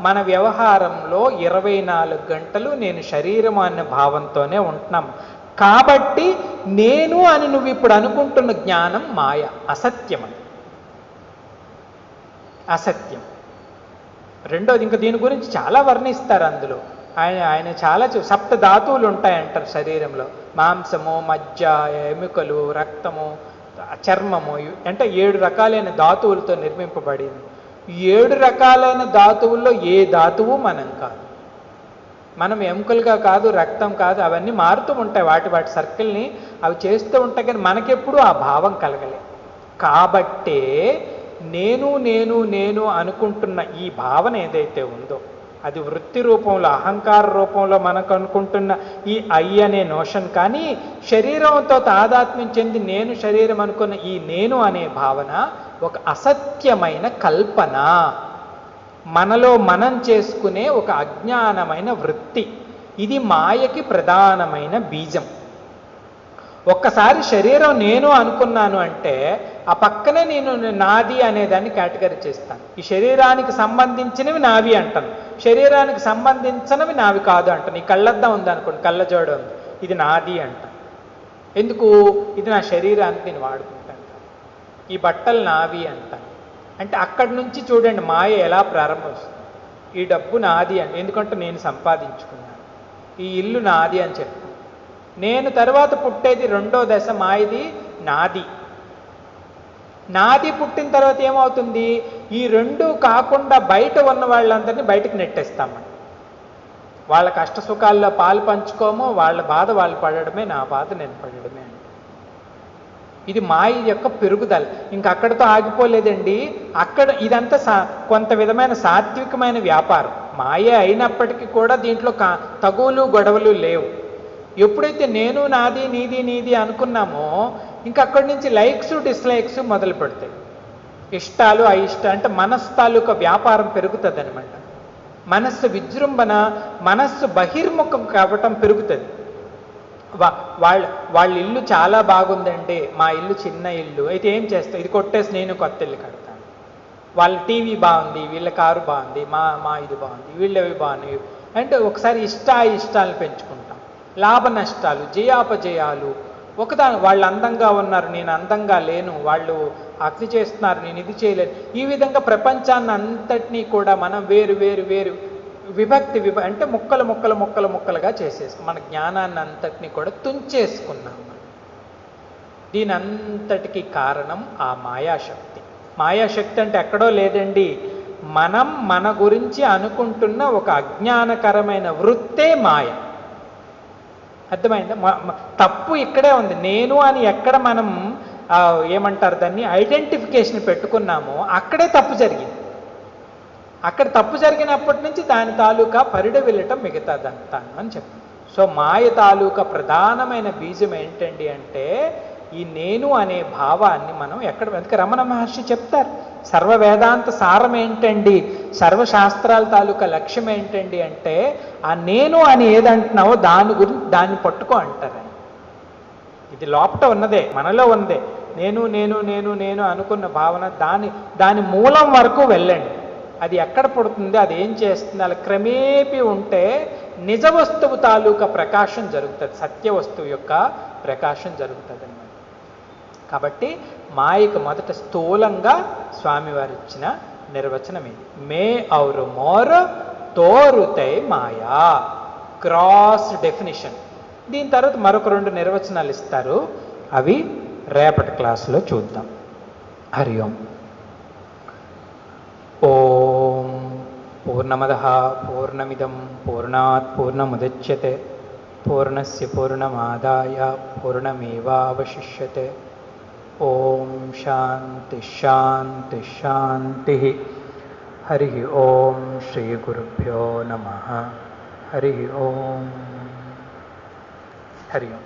మన వ్యవహారంలో 24 గంటలు నేను శరీరం అనే భావంతోనే ఉంటున్నాం. కాబట్టి నేను అని నువ్వు ఇప్పుడు అనుకుంటున్న జ్ఞానం మాయ, అసత్యం. అది అసత్యం. రెండోది, ఇంకా దీని గురించి చాలా వర్ణిస్తారు అందులో. ఆయన చాలా సప్త ధాతువులు ఉంటాయంటారు శరీరంలో. మాంసము, మజ్జ, ఎముకలు, రక్తము, చర్మము, అంటే 7 రకాలైన ధాతువులతో నిర్మింపబడింది. 7 రకాలైన ధాతువుల్లో ఏ ధాతువు మనం కాదు. మనం ఎముకలుగా కాదు, రక్తం కాదు, అవన్నీ మారుతూ ఉంటాయి. వాటి సర్కిల్ని అవి చేస్తూ ఉంటాయి, కానీ మనకెప్పుడు ఆ భావం కలగలే. కాబట్టే నేను నేను నేను అనుకుంటున్న ఈ భావన ఏదైతే ఉందో అది వృత్తి రూపంలో, అహంకార రూపంలో మనకు అనుకుంటున్న ఈ అనే నోషన్, కానీ శరీరంతో తాదాత్మ్యం చెంది నేను శరీరం అనుకున్న ఈ నేను అనే భావన ఒక అసత్యమైన కల్పన, మనలో మనం చేసుకునే ఒక అజ్ఞానమైన వృత్తి. ఇది మాయకి ప్రధానమైన బీజం. ఒక్కసారి శరీరం నేను అనుకున్నాను అంటే ఆ పక్కనే నేను నాది అనేదాన్ని కేటగిరీ చేస్తాను. ఈ శరీరానికి సంబంధించినవి నావి అంటాను, శరీరానికి సంబంధించినవి నావి కాదు అంటాను. ఈ కళ్ళద్దం ఉందనుకోండి, కళ్ళజోడ ఉంది, ఇది నాది అంటాను. ఎందుకు? ఇది నా శరీరానికి నేను వాడుకుంటాను. ఈ బట్టలు నావి అంటాను. అంటే అక్కడి నుంచి చూడండి మాయ ఎలా ప్రారంభిస్తుంది. ఈ డబ్బు నాది అని, ఎందుకంటే నేను సంపాదించుకున్నాను. ఈ ఇల్లు నాది అని చెప్పాను. నేను తర్వాత పుట్టేది రెండో దశ, మాయది నాది. నాది పుట్టిన తర్వాత ఏమవుతుంది? ఈ రెండు కాకుండా బయట ఉన్న వాళ్ళందరినీ బయటకు నెట్టేస్తామని. వాళ్ళ కష్ట సుఖాల్లో పాలు పంచుకోము, వాళ్ళ బాధ వాళ్ళు పడడమే, నా బాధ నేను పడడమే అంటే ఇది మాయ యొక్క పెరుగుదల. ఇంక అక్కడితో ఆగిపోలేదండి. అక్కడ ఇదంతా కొంత విధమైన సాత్వికమైన వ్యాపారం. మాయ అయినప్పటికీ కూడా దీంట్లో తగువులు గొడవలు లేవు. ఎప్పుడైతే నేను నాది నీది నీది అనుకున్నామో ఇంకా అక్కడి నుంచి లైక్స్ డిస్లైక్స్ మొదలు పెడతాయి. ఇష్టాలు అయిష్టాలు, అంటే మనస్సు తాలూకా వ్యాపారం పెరుగుతుంది అనమాట. మనస్సు విజృంభణ, మనస్సు బహిర్ముఖం కావటం పెరుగుతుంది. వాళ్ళ ఇల్లు చాలా బాగుందండి, మా ఇల్లు చిన్న ఇల్లు, అయితే ఏం చేస్తాం, ఇది కొట్టేసి నేను కొత్త ఇల్లు కడతాను. వాళ్ళ టీవీ బాగుంది, వీళ్ళ కారు బాగుంది, మా ఇది బాగుంది, వీళ్ళవి బాగున్నాయి అంటే ఒకసారి ఇష్టాలను పెంచుకుంటాం. లాభ నష్టాలు, జయాపజయాలు, వాళ్ళు అందంగా ఉన్నారు, నేను అందంగా లేను, వాళ్ళు అది చేస్తున్నారు, నేను ఇది చేయలేను. ఈ విధంగా ప్రపంచాన్ని అంతటినీ కూడా మనం వేరు వేరు వేరు విభక్తి అంటే ముక్కలుగా చేసేసుకున్నాం. మన జ్ఞానాన్ని అంతటినీ కూడా తుంచేసుకున్నాం. దీని అంతటికి కారణం ఆ మాయాశక్తి. మాయాశక్తి అంటే ఎక్కడో లేదండి, మనం మన గురించి అనుకుంటున్న ఒక అజ్ఞానకరమైన వృత్తే మాయ. అర్థమైందా? తప్పు ఇక్కడే ఉంది. నేను అని ఎక్కడ మనం ఏమంటారు దాన్ని ఐడెంటిఫికేషన్ పెట్టుకున్నామో అక్కడే తప్పు జరిగింది. అక్కడ తప్పు జరిగినప్పటి నుంచి దాని తాలూకా పరిడ వెళ్ళటం మిగతాదంతా అని చెప్పారు. సో మాయ తాలూకా ప్రధానమైన బీజం ఏంటండి అంటే ఈ నేను అనే భావాన్ని మనం అందుకే రమణ మహర్షి చెప్తారు, సర్వ వేదాంత సారం ఏంటండి, సర్వశాస్త్రాల తాలూకా లక్ష్యం ఏంటండి అంటే ఆ నేను అని ఏదంటున్నావో దాన్ని పట్టుకో అంటారు. ఇది లోపట ఉన్నదే, మనలో ఉన్నదే. నేను నేను నేను నేను అనుకున్న భావన దాని మూలం వరకు వెళ్ళండి. అది ఎక్కడ పుడుతుంది, అది ఏం చేస్తుంది, అలా క్రమేపీ ఉంటే నిజ వస్తువు తాలూకా ప్రకాశం జరుగుతుంది, సత్య వస్తువు యొక్క ప్రకాశం జరుగుతుంది అన్నమాట. కాబట్టి మాయకు మొదట స్థూలంగా స్వామివారు ఇచ్చిన నిర్వచనం ఇది. మే ఔరు మోర్ తోరుతై మాయా, క్రాస్ డెఫినిషన్. దీని తర్వాత మరొక 2 నిర్వచనాలు ఇస్తారు, అవి రేపటి క్లాసులో చూద్దాం. హరి ఓం. ఓం పూర్ణమదః పూర్ణమిదం పూర్ణాత్ పూర్ణముదచ్యతే పూర్ణస్య పూర్ణమాదాయ పూర్ణమేవావశిష్యతే. ఓం శాంతి శాంతి శాంతి. హరి ఓం. శ్రీ గురుభ్యో నమః. హరి ఓం. హరి ఓం.